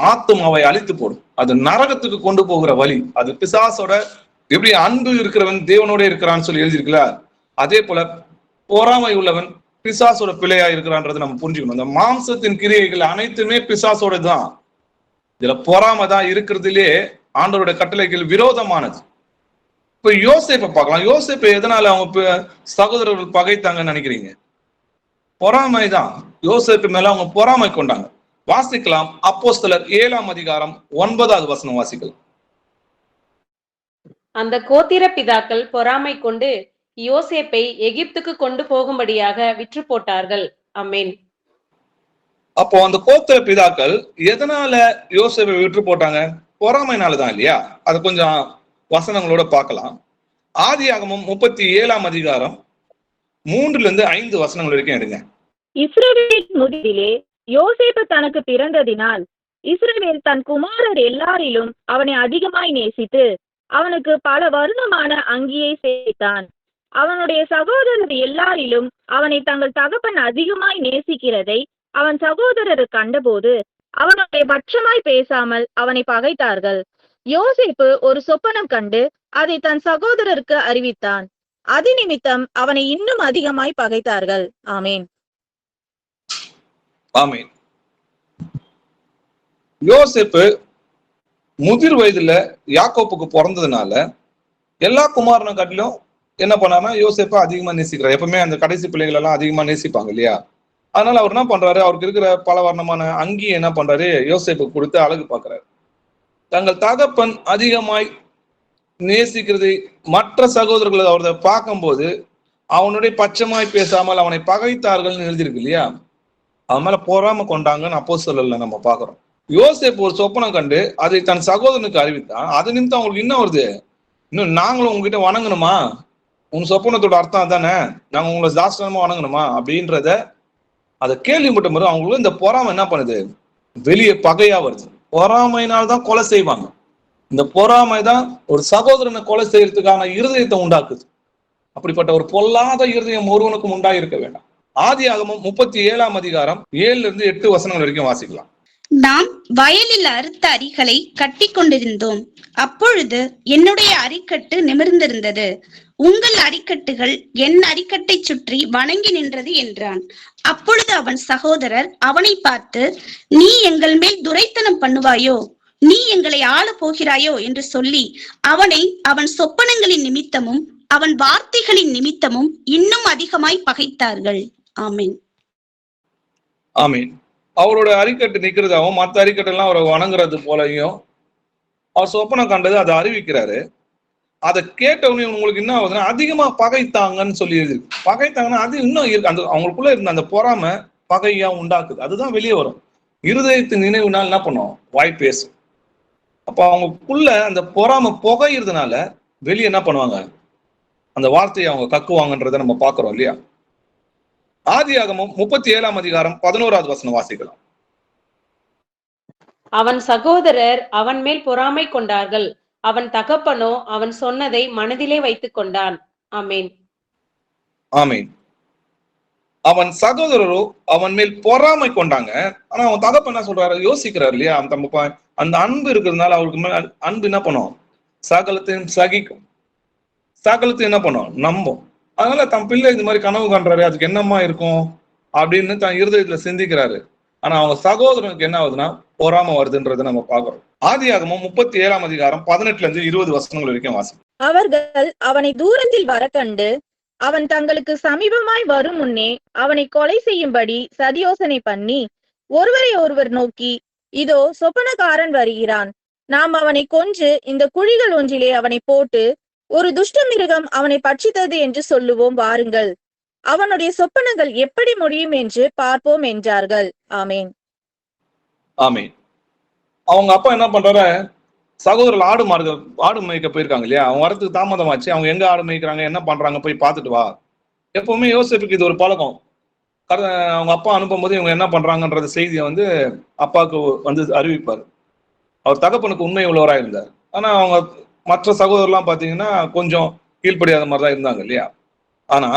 ஆத்துமாவை அழித்து போடும். அது நரகத்துக்கு கொண்டு போகிற வழி. அது பிசாசோட எப்படி அன்பு இருக்கிறவன் தேவனோட இருக்கிறான்னு சொல்லி எழுதியிருக்கல, அதே போல பொறாமை உள்ளவன் பிசாசோட பிள்ளையா இருக்கிறான்றதை நம்ம புரிஞ்சுக்கணும். அந்த மாம்சத்தின் கிரியைகள் அனைத்துமே பிசாசோட தான். இதுல பொறாமை தான் இருக்கிறதுலே ஆண்டவரோட கட்டளைகள் விரோதமானது. இப்ப யோசேப்பை பார்க்கலாம். யோசேப்பை எதனால அவங்க சகோதரர்கள் பகைத்தாங்கன்னு நினைக்கிறீங்க? பொறாமை தான். யோசேப்பு மேல அவங்க பொறாமை கொண்டாங்க. வாசிக்கலாம். அப்போஸ்தலர் 7ஆம் அதிகாரம் 9வது வசனம் வாசிக்கலாம். அந்த கோத்திர பிதாக்கள் பொறாமை கொண்டு யோசேப்பை எகிப்துக்கு கொண்டு போகும்படியாக விற்று போட்டார்கள். ஆமென். அப்போ அந்த கோத்திர பிதாக்கள் எதனால யோசேப்பை விற்று போட்டாங்க? பொறாமைனாலதான் இல்லையா? அது கொஞ்சம் வசனங்களோட பார்க்கலாம். ஆதியாகமம் 37ஆம் அதிகாரம் 3-5 வசனங்கள் வரைக்கும் எடுங்க. இஸ்ரவேல் முடிவிலே யோசேப்பு தனக்கு பிறந்ததினால் இஸ்ரவேல் தன் குமாரர் எல்லாரிலும் அவனை அதிகமாய் நேசித்து அவனுக்கு பல வருணமான அங்கியை சேர்த்தான். அவனுடைய சகோதரர் எல்லாரிலும் அவனை தங்கள் தகப்பன் அதிகமாய் நேசிக்கிறதை அவன் சகோதரர் கண்டபோது அவனுடைய பட்சமாய் பேசாமல் அவனை பகைத்தார்கள். யோசேப்பு ஒரு சொப்பனம் கண்டு அதை தன் சகோதரருக்கு அறிவித்தான். அது நிமித்தம் அவனை இன்னும் அதிகமாய் பகைத்தார்கள். ஆமேன். ஆமேன். யோசேப்பு முதிர் வயதுல யாக்கோப்புக்கு பிறந்ததுனால எல்லா குமாரனை காட்டிலும் என்ன பண்ணாருன்னா யோசேப்பை அதிகமா நேசிக்கிறார். எப்பவுமே அந்த கடைசி பிள்ளைகள் எல்லாம் அதிகமா நேசிப்பாங்க இல்லையா? அதனால அவர் என்ன பண்றாரு, அவருக்கு இருக்கிற பல வர்ணமான அங்கியை என்ன பண்றாரு, யோசேப்பு கொடுத்து அழகு பார்க்கிறாரு. தங்கள் தகப்பன் அதிகமாய் நேசிக்கிறது மற்ற சகோதரர்களை அவரை பார்க்கும்போது அவனுடைய பட்சமாய் பேசாமல் அவனை பகைத்தார்கள்னு எழுதியிருக்கு இல்லையா? அவன் மேல பொறாம கொண்டாங்கன்னு அப்போஸ்தலர்ல நம்ம பாக்குறோம். யோசேப்பு ஒரு சொப்பனம் கண்டு அதை தன் சகோதரனுக்கு அறிவித்தான். அது நிமித்தம் அவங்களுக்கு என்ன வருது, இன்னும் நாங்களும் உங்ககிட்ட வணங்கணுமா? உங்க சொப்பனத்தோட அர்த்தம் தானே, நாங்க உங்களை தாஸ்தனமா வணங்கணுமா அப்படின்றத அதை கேள்விப்பட்ட மாதிரி அவங்களுக்கு இந்த பொறாமை என்ன பண்ணுது, வெளியே பகையா வருது. பொறாமையினால்தான் கொலை செய்வாங்க. இந்த பொறாமை தான் ஒரு சகோதரனை கொலை செய்யறதுக்கான இருதயத்தை உண்டாக்குது. அப்படிப்பட்ட ஒரு பொல்லாத இருதயம் ஒருவனுக்கும் உண்டாயிருக்க வேண்டாம். ஆதியாகமம் 37ஆம் அதிகாரம் 7-8 வசனங்கள் வரைக்கும் வாசிக்கலாம். நாம் வயலில் அறுத்த அரிகளை கட்டி கொண்டிருந்தோம். அப்பொழுது என்னுடைய அரிக்கட்டு நிமிர்ந்திருந்தது. உங்கள் அரிக்கட்டுகள் என் அரிக்கட்டை சுற்றி வணங்கி நின்றது என்றான். அப்பொழுது அவன் சகோதரர் அவனை பார்த்து, நீ எங்கள் மேல் துரைத்தனம் பண்ணுவாயோ, நீ எங்களை ஆள போகிறாயோ என்று சொல்லி அவனை அவன் சொப்பனங்களின் நிமித்தமும் அவன் வார்த்தைகளின் நிமித்தமும் இன்னும் அதிகமாய் பகைத்தார்கள். ஆமீன். ஆமீன். அவரோட அரிக்கட்டு நிக்கிறதாவும் மற்ற அரிக்கட்டெல்லாம் அவரை வணங்குறது போலையும் அவர் சொப்பனம் கண்டது அதை அறிவிக்கிறாரு. அதை கேட்டவனே உங்களுக்கு என்ன ஆகுதுன்னா அதிகமா பகைத்தாங்கன்னு சொல்லி பகைத்தாங்கன்னா அது இன்னும் இருக்கு. அந்த அவங்களுக்குள்ள இருந்த அந்த பொறாமை பகையா உண்டாக்குது. அதுதான் வெளியே வரும். இருதயத்தின் நினைவுனால் என்ன பண்ணும்? வாய் பேசும். அப்ப அவங்களுக்குள்ள அந்த பொறாமை புகையிறதுனால வெளியே என்ன பண்ணுவாங்க? அந்த வார்த்தையை அவங்க கக்குவாங்கன்றதை நம்ம பாக்குறோம் இல்லையா? ஆதியாகமம் 37ஆம் அதிகாரம் 11வது வசனம் வாசிக்கலாம். அவன் சகோதரர் அவன் மேல் பொறாமை கொண்டார்கள். அவன் தகப்பனோ அவன் சொன்னதை மனதிலே வைத்துக் கொண்டான். ஆமேன். ஆமேன். அவன் சகோதரரோ அவன் மேல் பொறாமை கொண்டாங்க. ஆனா அவன் தகப்பன் என்ன சொல்றாரு? யோசிக்கிறாரு இல்லையா? அந்த அன்பு இருக்கிறதுனால அவருக்கு மேல அன்பு என்ன பண்ணும்? சகலத்தையும் சகிக்கும். சகலத்தையும் என்ன பண்ணும்? நம்பும். அதனால தன் பிள்ளை இந்த மாதிரி கனவு காண்றாரு, அதுக்கு என்னமா இருக்கும் அப்படின்னு தன் இருதயத்துல சிந்திக்கிறாரு. ஆனா அவங்க சகோதரனுக்கு என்ன ஆகுதுன்னா பொறாம வருதுன்றதை நம்ம பாக்குறோம். ஆதியாகமம் 37ஆம் அதிகாரம் 18-20 வசனங்கள் வரைக்கும் வாசி. அவர்கள் அவனை தூரத்தில் வர கண்டு அவன் தங்களுக்கு சமீபமாய் வரும் முன்னே அவனை கொலை செய்யும்படி சதியோசனை பண்ணி ஒருவரை ஒருவர் நோக்கி, இதோ சொப்பனக்காரன் வருகிறான், நாம் அவனை கொன்று இந்த குழிகள் ஒன்றிலே அவனை போட்டு ஒரு துஷ்ட மிருகம் அவனை பட்சித்தது என்று சொல்லுவோம், வாருங்கள், அவனுடைய சொப்பனங்கள் எப்படி முடியும் என்று பார்ப்போம் என்றார்கள். ஆமேன். ஆமேன். அவங்க அப்பா என்ன பண்றாரு? சகோதரர்கள் ஆடு மேய்க்க போயிருக்காங்க இல்லையா? அவங்க வரத்துக்கு தாமதமாச்சு. அவங்க எங்க ஆடு மேய்க்கிறாங்க, என்ன பண்றாங்க, போய் பார்த்துட்டு வா. எப்பவுமே யோசிப்புக்கு இது ஒரு பழக்கம். அவங்க அப்பா அனுப்பும் போது இவங்க என்ன பண்றாங்கன்றது செய்தியை அப்பாவுக்கு அறிவிப்பார். அவர் தகப்பனுக்கு உண்மை உள்ளவராக இருந்தார். ஆனா அவங்க மற்ற சகோதரர்லாம் பாத்தீங்கன்னா கொஞ்சம் கீழ்ப்படியாத மாதிரிதான் இருந்தாங்க இல்லையா? ஆனா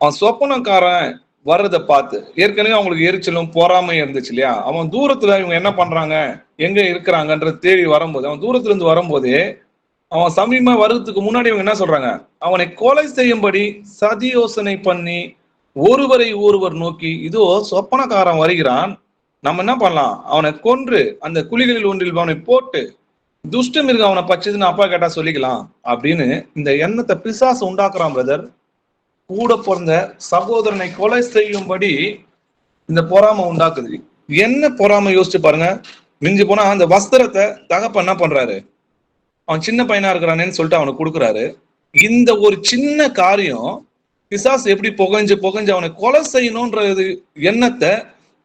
அவன் சொப்பனக்காரன் வர்றதை பார்த்து ஏற்கனவே அவங்களுக்கு எரிச்சலும் பொறாமையும் இருந்துச்சு இல்லையா? அவன் தூரத்துல இவங்க என்ன பண்றாங்க, எங்க இருக்கிறாங்கன்றது தேடி வரும்போது, அவன் தூரத்துல இருந்து வரும்போதே அவன் சமீபமா வர்றதுக்கு முன்னாடி இவங்க என்ன சொல்றாங்க? அவனை கொலை செய்யும்படி சதி யோசனை பண்ணி ஒருவரை ஒருவர் நோக்கி, இதோ சொப்பனக்காரன் வருகிறான், நம்ம என்ன பண்ணலாம், அவனை கொன்று அந்த குழிகளில் ஒன்றில் அவனை போட்டு துஷ்ட மிருகம் அவனை பச்சதுன்னு அப்பா கேட்டா சொல்லிக்கலாம் அப்படின்னு இந்த எண்ணத்தை பிசாசு உண்டாக்குறான் பிரதர். கூட பிறந்த சகோதரனை கொலை செய்யும்படி இந்த பொறாமை உண்டாக்குது. என்ன பொறாமை யோசிச்சு பாருங்க. மிஞ்சி போனா அந்த வஸ்திரத்தை தகப்ப என்ன பண்றாரு? அவன் சின்ன பையனா இருக்கிறானேன்னு சொல்லிட்டு அவனுக்கு கொடுக்குறாரு. இந்த ஒரு சின்ன காரியம் பிசாசு எப்படி புகஞ்சு அவனை கொலை செய்யணும்ன்றது எண்ணத்தை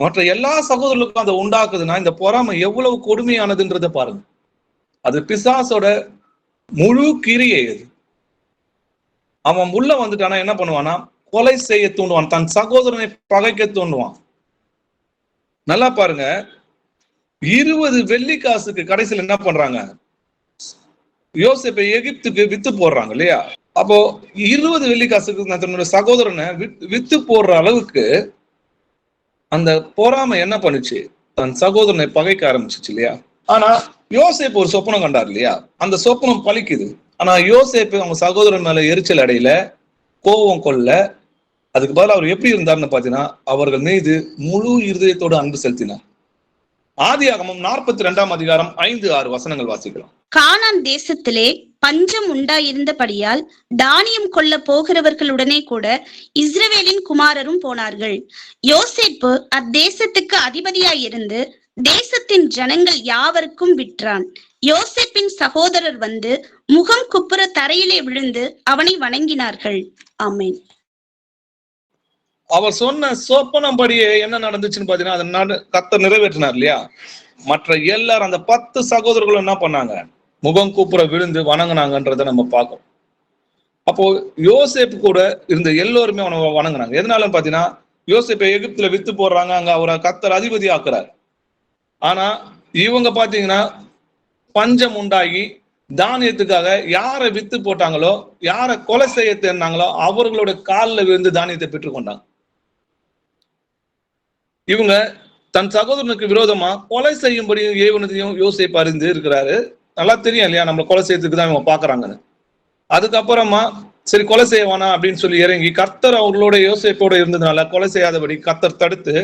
மற்ற எல்லா சகோதரர்களுக்கும் அதை உண்டாக்குதுன்னா இந்த பொறாமை எவ்வளவு கொடுமையானதுன்றதை பாருங்க. அது பிசாசோட முழு கிரியை. அது அவன் உள்ள வந்துட்டானா என்ன பண்ணுவானா? கொலை செய்ய தூண்டுவான், தன் சகோதரனை பகைக்க தூண்டுவான். நல்லா பாருங்க, 20 வெள்ளி காசுக்கு கடைசியில் என்ன பண்றாங்க? யோசேப்பை எகிப்துக்கு வித்து போடுறாங்க இல்லையா? அப்போ 20 வெள்ளி காசுக்கு தன்னுடைய சகோதரனை வித்து போடுற அளவுக்கு அந்த பொறாமை என்ன பண்ணுச்சு? தன் சகோதரனை பகைக்க ஆரம்பிச்சிச்சு இல்லையா? ஆனா யோசேப்பு ஒரு சொப்பனம் கண்டார் இல்லையா? அந்த சொப்பனம் பலிக்குது. ஆனா யோசேப்பு அவங்க சகோதரன் மேல எரிச்சல் அடையில, கோபம் கொள்ள, அதுக்கு பதில் அவர் எப்படி இருந்தார்னு பாத்தீங்கன்னா அவர்கள் மீது முழு இருதயத்தோடு அன்பு செலுத்தினார். ஆதியாகமம் 42ஆம் அதிகாரம் 5-6 வசனங்கள் வாசிக்கலாம். கானான் தேசத்திலே பஞ்சம் உண்டாயிருந்தபடியால் தானியம் கொள்ள போகிறவர்களுடனே கூட இஸ்ரவேலின் குமாரரும் போனார்கள். யோசேப்பு அத்தேசத்துக்கு அதிபதியாயிருந்து தேசத்தின் ஜனங்கள் யாவருக்கும் விற்றான். யோசேப்பின் சகோதரர் வந்து முகம் குப்புற தரையிலே விழுந்து அவனை வணங்கினார்கள். ஆமென். அவர் சொன்ன சொப்பனம் படியே என்ன நடந்துச்சுன்னு பாத்தீங்கன்னா அதை கர்த்தர் நிறைவேற்றினார் இல்லையா? மற்ற எல்லாரும் அந்த 10 சகோதரர்களும் என்ன பண்ணாங்க? முகம் கூப்புற விழுந்து வணங்கினாங்கன்றதை நம்ம பார்க்கணும். அப்போ யோசேப்பு கூட இருந்த எல்லோருமே அவனை வணங்கினாங்க. எதனால பாத்தீங்கன்னா யோசேப்பை எகிப்துல வித்து போடுறாங்க, அங்க அவரை கர்த்தர் அதிபதி ஆக்குறாரு. ஆனா இவங்க பாத்தீங்கன்னா பஞ்சம் உண்டாகி தானியத்துக்காக யாரை வித்து போட்டாங்களோ, யாரை கொலை செய்ய தேர்ந்தாங்களோ அவர்களோட காலில் விழுந்து தானியத்தை பெற்றுக்கொண்டாங்க. இவங்க தன் சகோதரனுக்கு விரோதமா கொலை செய்யும்படி ஏவனத்தையும் யோசேப்பு அறிந்து இருக்கிறாரு. நல்லா தெரியும் இல்லையா, நம்மளை கொலை செய்யறதுக்கு தான் இவங்க பாக்குறாங்கன்னு. அதுக்கப்புறமா சரி கொலை செய்வானா அப்படின்னு சொல்லி இறங்கி கர்த்தர் அவர்களோட யோசேப்போட இருந்ததுனால கொலை செய்யாதபடி கர்த்தர் தடுத்து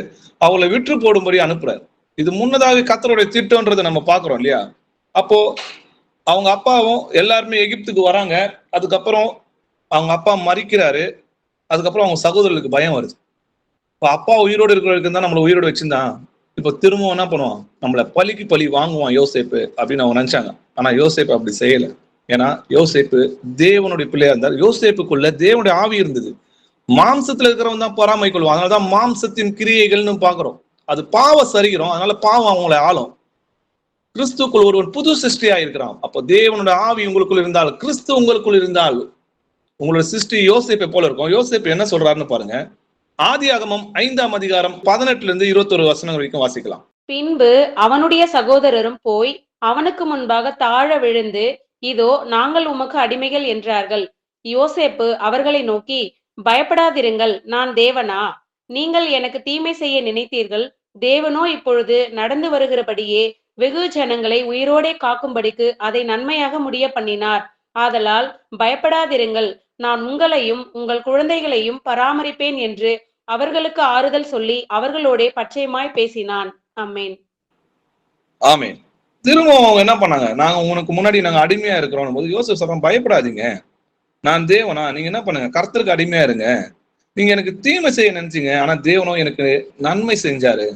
அவளை விற்று போடும்படி அனுப்புறாரு. இது முன்னதாக கர்த்தருடைய திட்டம்ன்றதை நம்ம பாக்குறோம் இல்லையா. அப்போ அவங்க அப்பாவும் எல்லாருமே எகிப்துக்கு வராங்க. அதுக்கப்புறம் அவங்க அப்பா மறிக்கிறாரு. அதுக்கப்புறம் அவங்க சகோதரர்களுக்கு பயம் வருது. இப்போ அப்பா உயிரோடு இருக்கிறவருக்கு தான் நம்மளை உயிரோடு வச்சிருந்தான், இப்போ திரும்பவும் என்ன பண்ணுவான், நம்மளை பலிக்கு பலி வாங்குவான் யோசேப்பு அப்படின்னு அவங்க நினைச்சாங்க. ஆனா யோசேப்பு அப்படி செய்யல. ஏன்னா யோசேப்பு தேவனுடைய பிள்ளையா இருந்தார். யோசேப்புக்குள்ள தேவனுடைய ஆவி இருந்தது. மாம்சத்துல இருக்கிறவன் தான் பொறாமை கொள்வான். அதனாலதான் மாம்சத்தின் கிரியைகள்னு பாக்குறோம். அது பாவ சரீரம், அதனால பாவம் அவங்களை ஆளும். கிறிஸ்துக்குள் ஒருவன் புது சிருஷ்டியா இருக்கிறான். அப்போ தேவனுடைய ஆவி உங்களுக்குள் இருந்தால், கிறிஸ்து உங்களுக்குள் இருந்தால் உங்களோட சிருஷ்டி யோசேப்பை போல இருக்கும். யோசேப்பு என்ன சொல்றாருன்னு பாருங்க. ஆதியாகமம் 5ஆம் அதிகாரம் 18 21 வசனங்கள் வரைக்கும் வாசிக்கலாம். பின்பு அவனுடைய சகோதரரும் போய் அவனுக்கு முன்பாக தாழ விழுந்து, இதோ நாங்கள் உமக்கு அடிமைகள் என்றார்கள். யோசேப்பு அவர்களை நோக்கி, பயப்படாதிருங்கள், நான் தேவனா? நீங்கள் எனக்கு தீமை செய்ய நினைத்தீர்கள். தேவனோ இப்பொழுது நடந்து வருகிறபடியே வெகு ஜனங்களை உயிரோடே காக்கும்படிக்கு அதை நன்மையாக முடிய பண்ணினார். ஆதலால் பயப்படாதிருங்கள், நான் உங்களையும் உங்கள் குழந்தைகளையும் பராமரிப்பேன் என்று அவர்களுக்கு ஆறுதல் சொல்லி அவர்களோட பச்சையமாய் பேசினான். ஆமென். ஆமென். திரும்பவும் அவங்க என்ன பண்ணாங்க, நாங்க உனக்கு முன்னாடி நாங்க அடிமையா இருக்கிறோம் போது யோசேப்பு சொல்றான், பயப்படாதீங்க, நான் தேவனா? நீங்க என்ன பண்ணுங்க, கர்த்தருக்கு அடிமையா இருங்க. நீங்க எனக்கு தீமை செய்ய நினைச்சீங்க, ஆனா தேவனும் எனக்கு நன்மை செஞ்சாரு.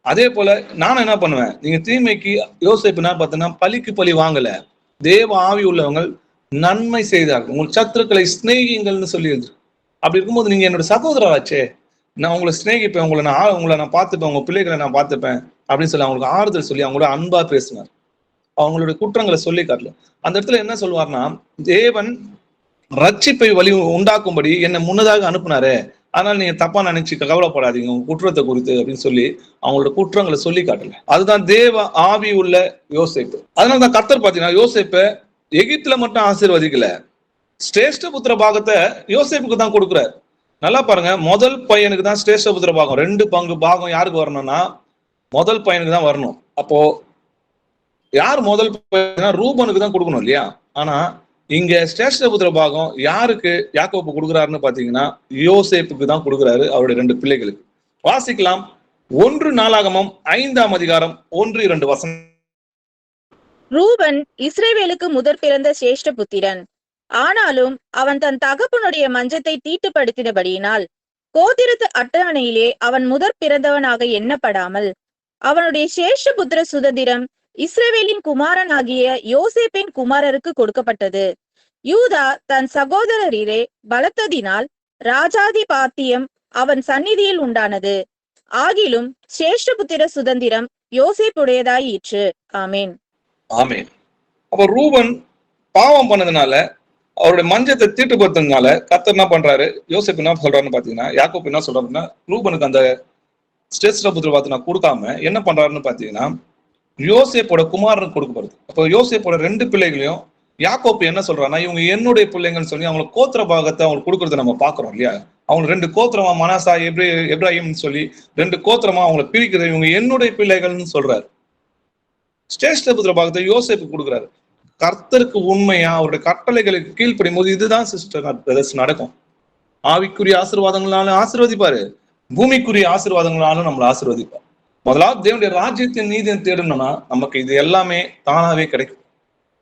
அதே போல நானும் என்ன பண்ணுவேன், நீங்க தீமைக்கு யோசேப்பு என்ன பார்த்தீங்கன்னா பலிக்கு பலி வாங்கல, தேவ ஆவி உள்ளவங்க நன்மை செய்தார்கள், உங்கள் சத்துருக்களை சிநேகிங்கள்னு சொல்லி இருக்கு. அப்படி இருக்கும்போது நீங்க என்னோட சகோதரராச்சே, நான் உங்களை சிநேகிப்பேன், உங்களை நான் பார்த்துப்பேன், உங்க பிள்ளைகளை நான் பார்த்துப்பேன் அப்படின்னு சொல்லி அவங்களுக்கு ஆறுதல் சொல்லி அவங்களோட அன்பா பேசினார். அவங்களுடைய குற்றங்களை சொல்லி காட்டல. அந்த இடத்துல என்ன சொல்லுவார்னா, தேவன் ரட்சிப்பை வழி உண்டாக்கும்படி என்னை முன்னதாக அனுப்புனாரு, அதனால நீங்க தப்பா நினைச்சு கவலைப்படாதீங்க உங்க குற்றத்தை குறித்து அப்படின்னு சொல்லி அவங்களோட குற்றங்களை சொல்லி காட்டல. அதுதான் தேவ ஆவி உள்ள யோசேப்பு. அதனாலதான் கர்த்தர் பாத்தீங்கன்னா யோசேப்பை எகிப்துல மட்டும் ஆசீர்வதிக்கல, சிரேஷ்ட புத்திர பாகத்தை யோசேப்புக்கு தான் கொடுக்குறாரு. நல்லா பாருங்க, முதல் பையனுக்கு தான் சிரேஷ்ட புத்திர பாகம். 2 பங்கு பாகம் யாருக்கு வரணும்னா முதல் பையனுக்கு தான் வரணும். அப்போ யார் முதல் பையனா ரூபனுக்கு தான் கொடுக்கணும் இல்லையா. ஆனா இங்க சிரேஷ்ட புத்திர பாகம் யாருக்கு யாக்கோப்பு கொடுக்குறாருன்னு பாத்தீங்கன்னா யோசேப்புக்கு தான் கொடுக்குறாரு, அவருடைய 2 பிள்ளைகளுக்கு. வாசிக்கலாம். 1 நாளாகமம் 5ஆம் அதிகாரம் 1-2 வசனம். ரூபன் இஸ்ரவேலுக்கு முதற் பிறந்த சிரேஷ்ட புத்திரன். ஆனாலும் அவன் தன் தகப்பனுடைய மஞ்சத்தை தீட்டுப்படுத்தினபடியினால் கோத்திரத்து அட்டவணையிலே அவன் முதற் பிறந்தவனாக எண்ணப்படாமல் அவனுடைய சிரேஷ்ட புத்திர சுதந்திரம் இஸ்ரவேலின் குமாரனாகிய யோசேப்பின் குமாரருக்கு கொடுக்கப்பட்டது. யூதா தன் சகோதரரிலே பலத்ததினால் ராஜாதி பாத்தியம் அவன் சந்நிதியில் உண்டானது. ஆகிலும் சிரேஷ்ட புத்திர சுதந்திரம் யோசேப்புடையதாயிற்று. ஆமேன். ஆமேன். அப்ப ரூபன் பாவம் பண்ணதுனால அவருடைய மஞ்சத்தை தீட்டுப்படுத்தினால கர்த்தர் என்ன பண்றாரு, யோசேப்பு என்ன சொல்றாருன்னு பாத்தீங்கன்னா, யாக்கோப்பு என்ன சொல்றாருன்னா, ரூபனுக்கு அந்த சிரேஷ்ட புத்திர பாகத்தை நான் கொடுக்காம என்ன பண்றாருன்னு பாத்தீங்கன்னா யோசேப்போட குமாரனுக்கு கொடுக்கப்படுது. அப்போ யோசேப்போட 2 பிள்ளைகளையும் யாக்கோப்பு என்ன சொல்றாருன்னா, இவங்க என்னுடைய பிள்ளைங்கன்னு சொல்லி அவங்களுக்கு கோத்திர பாகத்தை அவங்களுக்கு கொடுக்கறத நம்ம பாக்குறோம் இல்லையா. அவங்க 2 கோத்திரமா மனாசா எப்ராஹிம் சொல்லி 2 கோத்திரமா அவங்களை பிரிக்கிறது, இவங்க என்னுடைய பிள்ளைகள்னு சொல்றாரு. சிரேஷ்ட புத்திர பாகத்தை யோசேப்பு கொடுக்குறாரு. கர்த்தருக்கு உண்மையா அவருடைய கட்டளைகளுக்கு கீழ்ப்படும் போது இதுதான் சிஸ்டர் நடக்கும். ஆவிக்குரிய ஆசீர்வாதங்களாலும் ஆசீர்வதிப்பாரு, பூமிக்குரிய ஆசீர்வாதங்களாலும் நம்மளை ஆசீர்வதிப்பார். முதலாவது தேவனுடைய ராஜ்யத்தின் நீதியை தேடணும்னா நமக்கு இது எல்லாமே தானாவே கிடைக்கும்.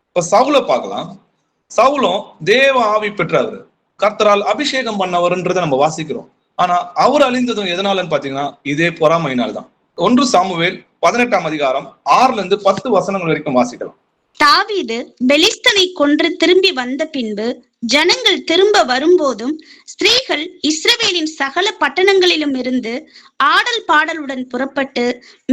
இப்ப சவுலை பார்க்கலாம். சவுலும் தேவ ஆவி பெற்றவர், கர்த்தரால் அபிஷேகம் பண்ணவர்ன்றதை நம்ம வாசிக்கிறோம். ஆனா அவர் அழிந்ததும் எதனாலன்னு பாத்தீங்கன்னா இதே பொறாமையினால்தான். 1 சாமுவேல் 18ஆம் அதிகாரம் 6-10 வசனங்கள் வரைக்கும் வாசிக்கலாம். தாவீது பெலிஸ்தனை கொன்று திரும்பி வந்த பின்பு ஜனங்கள் திரும்ப வரும்போதும் ஸ்திரீகள் இஸ்ரவேலின் சகல பட்டணங்களிலும் இருந்து ஆடல் பாடலுடன் புறப்பட்டு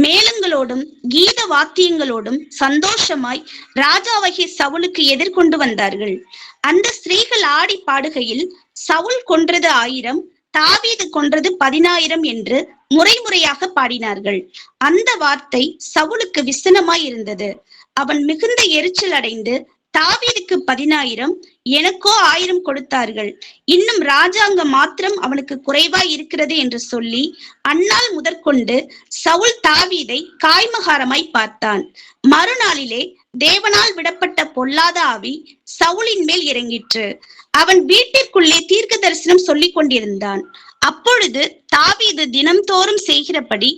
மேளங்களோடும் கீத வாத்தியங்களோடும் சந்தோஷமாய் ராஜாவாகிய சவுலுக்கு எதிர்கொண்டு வந்தார்கள். அந்த ஸ்திரீகள் ஆடி பாடுகையில் சவுல் கொன்றது 1000, தாவீது கொன்றது 10000 என்று முறையாக பாடினார்கள். அந்த வார்த்தை சவுலுக்கு விசனமாய் இருந்தது. அவன் மிகுந்த எரிச்சல் அடைந்து தாவீதுக்கு 10,000 எனக்கோ 1000 கொடுத்தார்கள். இன்னும் ராஜாங்கம் மாத்திரம் அவனுக்கு குறைவாய் இருக்கிறது என்று சொல்லி அந்நாள் முதற்கொண்டு சவுல் தாவீதை காய்மகாரமாய் பார்த்தான். மறுநாளிலே தேவனால் விடப்பட்ட பொல்லாத ஆவி சவுலின் மேல் இறங்கிற்று. அவன் வீட்டிற்குள்ளே தீர்க்க தரிசனம் சொல்லிக் கொண்டிருந்தான். அப்பொழுது தாவீது தினம்தோறும் செய்கிறபடி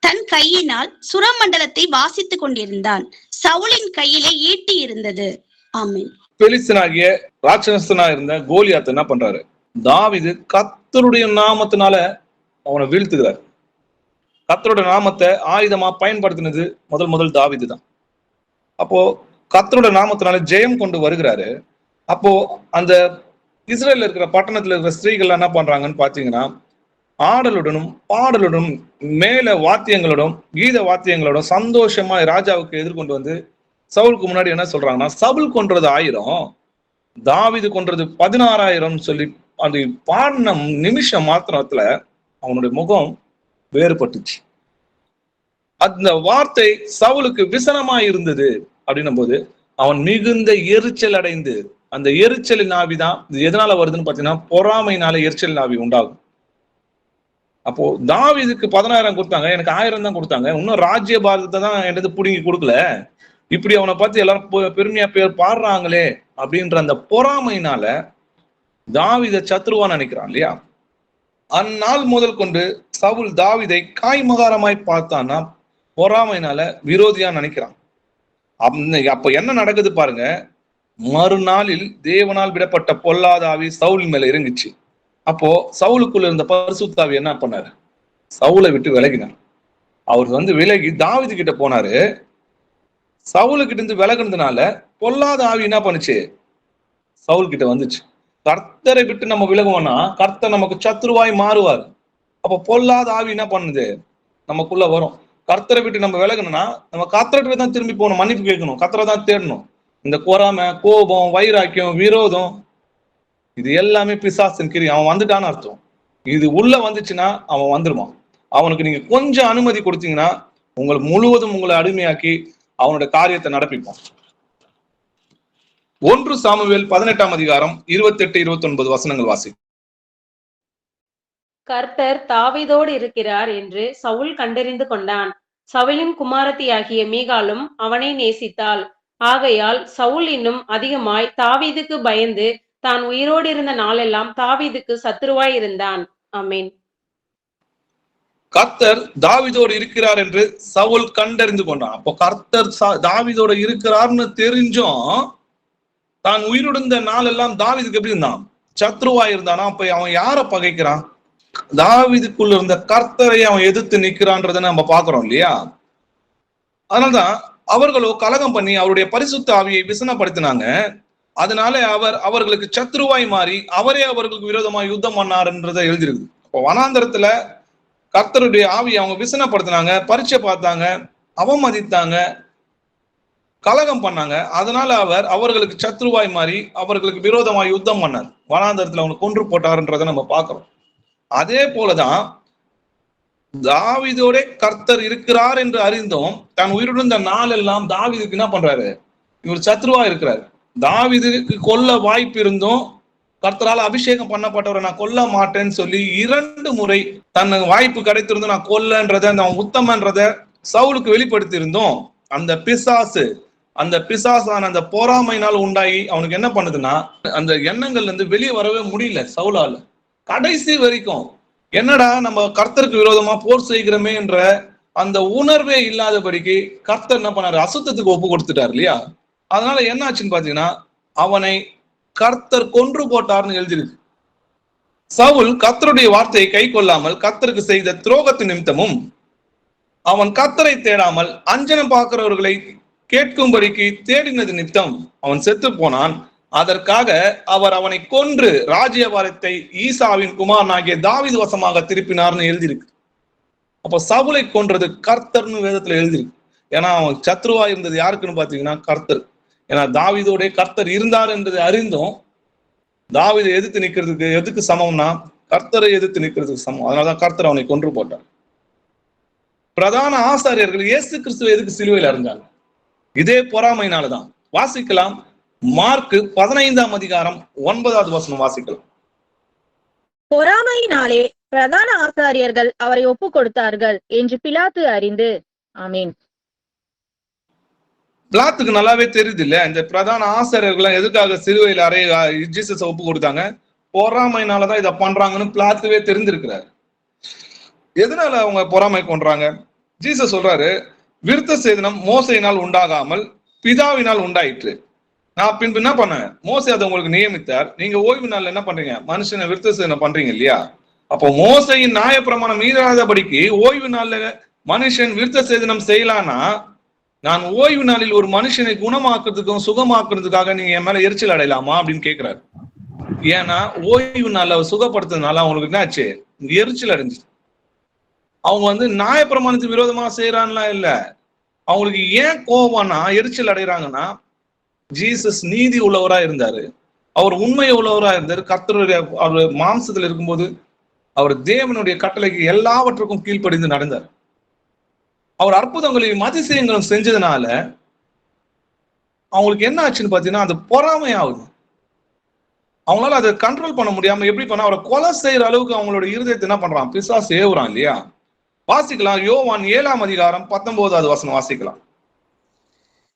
தன் கையினால் சுரமண்டலத்தை வாசித்துக் கொண்டிருந்தான். சவுலின் கையிலே ஈட்டி இருந்தது. ஆமென். பெலிஸ்தனாகிய ராட்சசனா இருந்த கோலியாத் என்ன பண்றாரு? தாவீது கர்த்தருடைய நாமத்தினால அவனை வீழ்த்துகிறார். கர்த்தருடைய நாமத்தை ஆயுதமா பயன்படுத்தினது முதல் தாவீது தான். அப்போ கர்த்தருடைய நாமத்தினால ஜெயம் கொண்டு வருகிறாரு. அப்போ அந்த இஸ்ரேல்ல இருக்கிற பட்டணத்துல இருக்கிற ஸ்திரீகள் என்ன பண்றாங்கன்னு பாத்தீங்கன்னா, ஆடலுடனும் பாடலுடனும் மேல வாத்தியங்களோடும் கீத வாத்தியங்களோடும் சந்தோஷமா ராஜாவுக்கு எதிர்கொண்டு வந்து சவுலுக்கு முன்னாடி என்ன சொல்றாங்கன்னா, சவுல் கொன்றது 1000, தாவீது கொன்றது 16,000 சொல்லி அந்த பாடின நிமிஷம் மாத்திரத்துல அவனுடைய முகம் வேறுபட்டுச்சு. அந்த வார்த்தை சவுலுக்கு விசனமாய் இருந்தது. அப்படின்னும் போது அவன் மிகுந்த எரிச்சல் அடைந்து, அந்த எரிச்சலின் ஆவிதான் இது எதனால வருதுன்னு பாத்தீங்கன்னா, பொறாமைனால எரிச்சல் ஆவி உண்டாகும். அப்போ தாவீதுக்கு 10,000 கொடுத்தாங்க, எனக்கு 1000 தான் கொடுத்தாங்க, இன்னும் ராஜ்ய பாரதத்தை தான் எனக்கு பிடுங்கி கொடுக்கல, இப்படி அவனை பார்த்து எல்லாரும் பெருமையா பேர் பாடுறாங்களே அப்படின்ற அந்த பொறாமையினால தாவீதை சத்ருவா நினைக்கிறான் இல்லையா? அந்நாள் முதல் கொண்டு சவுல் தாவீதை காய்மகாரமாய் பார்த்தான்னா பொறாமையினால விரோதியா நினைக்கிறான். அப்ப என்ன நடக்குது பாருங்க. மறுநாளில் தேவனால் விடப்பட்ட பொல்லாத ஆவி சவுல் மேல இறங்குச்சு. அப்போ சவுலுக்குள்ள இருந்த பரிசுத்த ஆவி என்ன பண்ணாரு? சவுலை விட்டு விலகினார். அவர் விலகி தாவீது கிட்ட போனாரு. சவுலுக்கிட்ட இருந்து விலகுனதுனால பொல்லாத ஆவி என்ன பண்ணுச்சு? சவுல் கிட்ட வந்துச்சு. கர்த்தரை விட்டு நம்ம விலகுவோம்னா கர்த்தர் நமக்கு சத்ருவாய் மாறுவார். அப்ப பொல்லாத ஆவி என்ன பண்ணுது? நமக்குள்ள வரும். கர்த்தரை விட்டு நம்ம விலகணும்னா நம்ம கர்த்தரை தான் திரும்பி போகணும், மன்னிப்பு கேட்கணும், கர்த்தரை தான் தேடணும். இந்த பொறாமை, கோபம், வைராக்கியம், விரோதம், இது எல்லாமே பிசாசின் கிரி. அவன் வந்துட்டான்னு அர்த்தம். இது உள்ள வந்துச்சுன்னா அவன் வந்துருவான். அவனுக்கு நீங்க கொஞ்சம் அனுமதி கொடுத்தீங்கன்னா உங்களை முழுவதும் உங்களை அடிமையாக்கி அவனுடைய காரியத்தை நடப்பிப்பான். 1 சாமுவேல் 18ஆம் அதிகாரம் 28-29 வசனங்கள் வாசி. கர்த்தர் தாவீதோடு இருக்கிறார் என்று சவுல் கண்டறிந்து கொண்டான். சவுலின் குமாரத்தியாகிய மீகாலும் அவனை நேசித்தாள். ஆகையால் சவுல் இன்னும் அதிகமாய் தாவீதுக்கு பயந்து தான் உயிரோடு இருந்த நாளெல்லாம் தாவீதுக்கு சத்துருவாய் இருந்தான். ஆமென். கர்த்தர் தாவீதோடு இருக்கிறார் என்று சவுல் கண்டறிந்து கொண்டான். அப்போ கர்த்தர் தாவீதோடு இருக்கிறார்னு தெரிஞ்சும் தான் உயிரிழந்த நாளெல்லாம் தாவீதுக்கு எப்படி இருந்தான்? சத்ருவாய் இருந்தானா? அப்ப அவன் யார பகைக்கிறான்? தாவீதுக்குள்ள இருந்த கர்த்தரை அவன் எதிர்த்து நிக்கிறான்றதை நம்ம பாக்குறோம் இல்லையா? அதனால்தான் அவர்களோ கலகம் பண்ணி அவருடைய பரிசுத்த ஆவியை விசனப்படுத்தினாங்க. அதனால அவர்களுக்கு சத்ருவாய் மாறி அவரே அவர்களுக்கு விரோதமாக யுத்தம் பண்ணாருன்றதை எழுதிருக்கு. இப்போ வனாந்தரத்துல கர்த்தருடைய ஆவியை அவங்க விசனப்படுத்தினாங்க, பரீட்சை பார்த்தாங்க, அவமதித்தாங்க, கலகம் பண்ணாங்க. அதனால அவர்களுக்கு சத்ருவாய் மாறி அவர்களுக்கு விரோதமாக யுத்தம் பண்ணார். வனாந்தரத்துல அவங்க கொன்று போட்டாருன்றதை நம்ம பார்க்கிறோம். அதே போலதான் தாவீதோட கர்த்தர் இருக்கிறார் என்று அறிந்தும் தான் உயிரிழந்த நாளெல்லாம் தாவீதுக்கு என்ன பண்றாரு? இவர் சத்ருவா இருக்கிறார். தாவீதுக்கு கொல்ல வாய்ப்பு இருந்தும் கர்த்தரால் அபிஷேகம் பண்ணப்பட்டவரை நான் கொல்ல மாட்டேன்னு சொல்லி 2 முறை தன் வாய்ப்பு கிடைத்திருந்தும் நான் கொல்லன்றத நான் உத்தமன்றத சவுலுக்கு வெளிப்படுத்தி இருந்தோம். அந்த பிசாசான அந்த பொறாமையினால் உண்டாகி அவனுக்கு என்ன பண்ணுதுன்னா அந்த எண்ணங்கள்ல இருந்து வெளியே வரவே முடியல சவுலால. கடைசி வரைக்கும் என்னடா நம்ம கர்த்தருக்கு விரோதமா போர் செய்கிறோமே என்ற அந்த உணர்வே இல்லாதபடிக்கு கர்த்தர் என்ன பண்ணாரு? அசுத்தத்துக்கு ஒப்பு கொடுத்துட்டார் இல்லையா? அதனால என்ன ஆச்சுன்னு பாத்தீங்கன்னா அவனை கர்த்தர் கொன்று போட்டார்னு எழுதிருக்கு. சவுல் கர்த்தருடைய வார்த்தையை கை கொள்ளாமல் கர்த்தருக்கு செய்த துரோகத்து நிமித்தமும் அவன் கர்த்தரை தேடாமல் அஞ்சனம் பார்க்கிறவர்களை கேட்கும்படிக்கு தேடினது நிமித்தம் அவன் செத்து போனான். அதற்காக அவர் அவனை கொன்று ராஜ்யபாரத்தை ஈசாவின் குமாரனாகிய தாவீது வசமாக திருப்பினார்னு எழுதியிருக்கு. அப்ப சவுலை கொன்றது கர்த்தர்னு வேதத்துல எழுதிருக்கு. ஏன்னா அவன் சத்ருவா இருந்தது யாருக்குன்னு பாத்தீங்கன்னா கர்த்தர். ஏன்னா தாவீதோட கர்த்தர் இருந்தார் என்றது அறிந்தும் தாவீதை எதிர்த்து நிக்கிறதுக்கு எதுக்கு சமம்னா கர்த்தரை எதிர்த்து நிக்கிறதுக்கு சமம். அதனாலதான் கர்த்தர் அவனை கொன்று போட்டார். பிரதான ஆசாரியர்கள் இயேசு கிறிஸ்துவ எதுக்கு சிலுவையில் அறிஞ்சாங்க? இதே பொறாமையினாலதான். வாசிக்கலாம். மார்க் 15ஆம் அதிகாரம் 9வது வசனம் வாசிக்கலாம். பொறாமையினாலே பிரதான ஆசாரியர்கள் அவரை ஒப்புக் கொடுத்தார்கள் என்று பிலாத்து அறிந்து. ஆமீன். பிலாத்துக்கு நல்லாவே தெரியுது இல்ல, இந்த பிரதான ஆசாரியர்கள் எதுக்காக சிலுவையில் ஜீசஸ் ஒப்பு கொடுத்தாங்க? பொறாமைனாலதான் இதை பண்றாங்கன்னு பிலாத்துவே தெரிஞ்சிருக்கிறார். எதனால அவங்க பொறாமை கொன்றாங்க? ஜீசஸ் சொல்றாரு, விருத்த சேதனம் மோசையினால் உண்டாகாமல் பிதாவினால் உண்டாயிற்று. நான் பின்பு என்ன பண்ணேன்? மோசை அதை உங்களுக்கு நியமித்தார். நீங்க ஓய்வு நாள் என்ன பண்றீங்க? மனுஷனை விருத்த சேதனம் பண்றீங்க இல்லையா? அப்போ மோசையின் நியாயப்பிரமாணம் மீறாதபடிக்கு ஓய்வு நாள்ல மனுஷன் விருத்த சேதனம் செய்யலான்னா, நான் ஓய்வு நாளில் ஒரு மனுஷனை குணமாக்குறதுக்கும் சுகமாக்குறதுக்காக நீங்க என் மேல எரிச்சல் அடையலாமா அப்படின்னு கேட்கிறாரு. ஏன்னா ஓய்வு நாள்ல சுகப்படுத்துறதுனால அவங்களுக்கு என்ன ஆச்சு? எரிச்சல் அடைஞ்சிச்சு. அவங்க நியாயப்பிரமாணத்துக்கு விரோதமா செய்யறான்லாம் இல்ல. அவங்களுக்கு ஏன் கோபம்னா, எரிச்சல் அடைகிறாங்கன்னா, ஜீசஸ் நீதி உள்ளவரா இருந்தாரு, அவர் உண்மை உள்ளவரா இருந்தாரு. கர்த்தருடைய அவர் மாம்சத்துல இருக்கும்போது அவர் தேவனுடைய கட்டளைக்கு எல்லாவற்றுக்கும் கீழ்ப்படிந்து நடந்தார். அவர் அற்புதங்களையும் அதிசயங்களும் செஞ்சதுனால அவங்களுக்கு என்ன ஆச்சுன்னு பாத்தீங்கன்னா, அது பொறாமை ஆகுது. அவங்களால அதை கண்ட்ரோல் பண்ண முடியாம எப்படி பண்ண, அவரை கொலை செய்யற அளவுக்கு அவங்களோட இருதயத்தை என்ன பண்றான்? பிசாசு ஏவுறான் இல்லையா? வாசிக்கலாம். யோவான் 7ஆம் அதிகாரம் 19வது வசனம் வாசிக்கலாம்.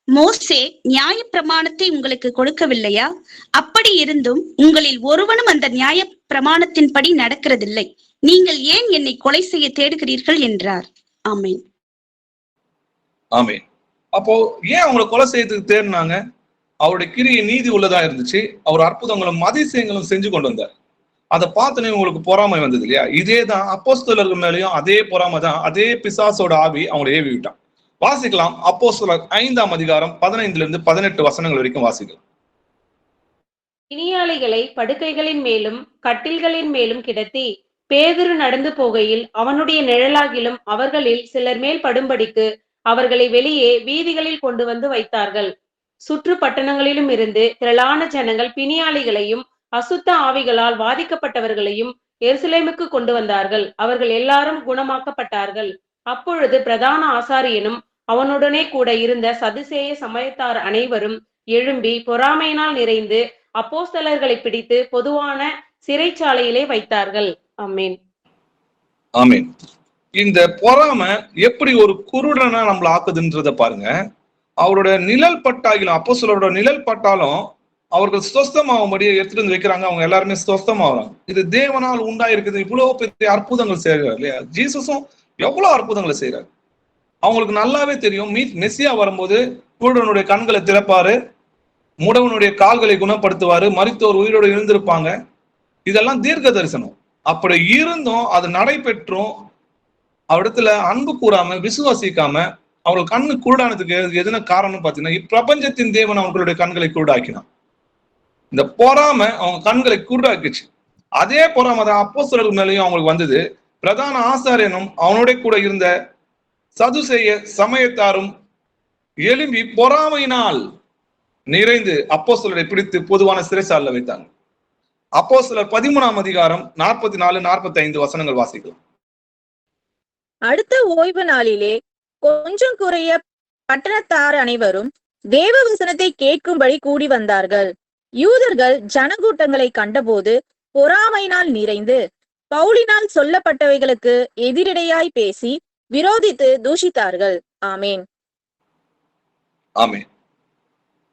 மோசே நியாய பிரமாணத்தை உங்களுக்கு கொடுக்கவில்லையா? அப்படி இருந்தும் உங்களில் ஒருவனும் அந்த நியாய பிரமாணத்தின்படி நடக்கிறதில்லை. நீங்கள் ஏன் என்னை கொலை செய்ய தேடுகிறீர்கள் என்றார். ஆமேன். ஆமேன். அப்போ ஏன் அவங்களை கொலை செய்யறதுக்கு தேடினாங்க? அவருடைய கிரியை நீதி உள்ளதா இருந்துச்சு. அவர் அற்புதங்களும் அதிசயங்களும் செஞ்சு கொண்டு வந்தார். அதை பார்த்தனே உங்களுக்கு பொறாமை வந்தது இல்லையா? இதேதான் அப்போஸ்தலர்கள் மேலேயும் அதே பொறாமை தான், அதே பிசாசோட ஆவி அவங்களை ஏவி விட்டான். வாசிக்கலாம். அப்போஸ்தலர் 5ஆம் அதிகாரம் 15 18 வசனங்கள் வரைக்கும் வாசிக்கலாம். பிணியாளிகளை படுக்கைகளின் மேலும் கட்டில்களின் மேலும் கிடத்தி பேதுரு நடந்து போகையில் அவனுடைய நிழலாகிலும் அவர்களில் சிலர் மேல் படும்படிக்கு அவர்களை வெளியே வீதிகளில் கொண்டு வந்து வைத்தார்கள். சுற்று பட்டணங்களிலும் இருந்து திரளான ஜனங்கள் பிணியாளிகளையும் அசுத்த ஆவிகளால் பாதிக்கப்பட்டவர்களையும் எருசலேமுக்கு கொண்டு வந்தார்கள். அவர்கள் எல்லாரும் குணமாக்கப்பட்டார்கள். அப்பொழுது பிரதான ஆசாரியனும் அவனுடனே கூட இருந்த சதுசேய சமயத்தார் அனைவரும் எழும்பி பொறாமையினால் நிறைந்து அப்போஸ்தலர்களை பிடித்து பொதுவான சிறைச்சாலையிலே வைத்தார்கள். ஆமேன். ஆமேன். இந்த பொறாமை எப்படி ஒரு குருடனா நம்மள ஆக்குதுன்றத பாருங்க. அவருடைய நிழல் பட்டாகிலும், அப்போஸ்தலரோட நிழல் பட்டாலும் அவர்கள் ஸ்வஸ்தமாகும்படியே எடுத்துட்டு வந்து வைக்கிறாங்க. அவங்க எல்லாருமே ஸ்வஸ்தமாகறாங்க. இது தேவனால் உண்டாயிருக்குது. இவ்வளவு பெரிய அற்புதங்கள் செய்யறாரு இல்லையா? ஜீசஸும் எவ்வளவு அற்புதங்களை செய்யறாரு. அவங்களுக்கு நல்லாவே தெரியும், மெசியா வரும்போது குருடனுடைய கண்களை திறப்பாரு, முடவனுடைய கால்களை குணப்படுத்துவாரு, மரித்தோர் உயிரோடு இருந்திருப்பாங்க. இதெல்லாம் தீர்க்க தரிசனம். அப்படி இருந்தும் அது நடைபெற்றும் அவரிடத்துல அன்பு கூறாம விசுவாசிக்காம அவர்கள் கண்ணு குருடானதுக்கு எதுனா காரணம் பாத்தீங்கன்னா, இப்பிரபஞ்சத்தின் தேவன் அவர்களுடைய கண்களை குருடாக்கினான். இந்த பொறாமை அவங்க கண்களை குருடாக்கிச்சு. அதே பொறாமை தான் அப்போஸ்தலர்கள் மேலேயும் அவங்களுக்கு வந்தது. பிரதான ஆசாரியனும் அவனோட கூட இருந்த சதுசேய சமயத்தாரும் எழும்பி பொறாமையினால் நிறைந்து அப்போஸ்தலரை பிடித்து பொதுவான சிறைச்சாலையில் வைத்தாங்க. அப்போஸ்தலர் 13ஆம் அதிகாரம் 44-45 வசனங்கள் வாசிக்கலாம். அடுத்த ஓய்வு நாளிலே கொஞ்சம் குறைய பட்டணத்தார் அனைவரும் தேவ வசனத்தை கேட்கும்படி கூடி வந்தார்கள். யூதர்கள் ஜனக்கூட்டங்களை கண்டபோது பொறாமையினால் நிறைந்து பவுலினால் சொல்லப்பட்டவைகளுக்கு எதிரிடையாய் பேசி விரோதித்து தூஷித்தார்கள். ஆமேன். ஆமேன்.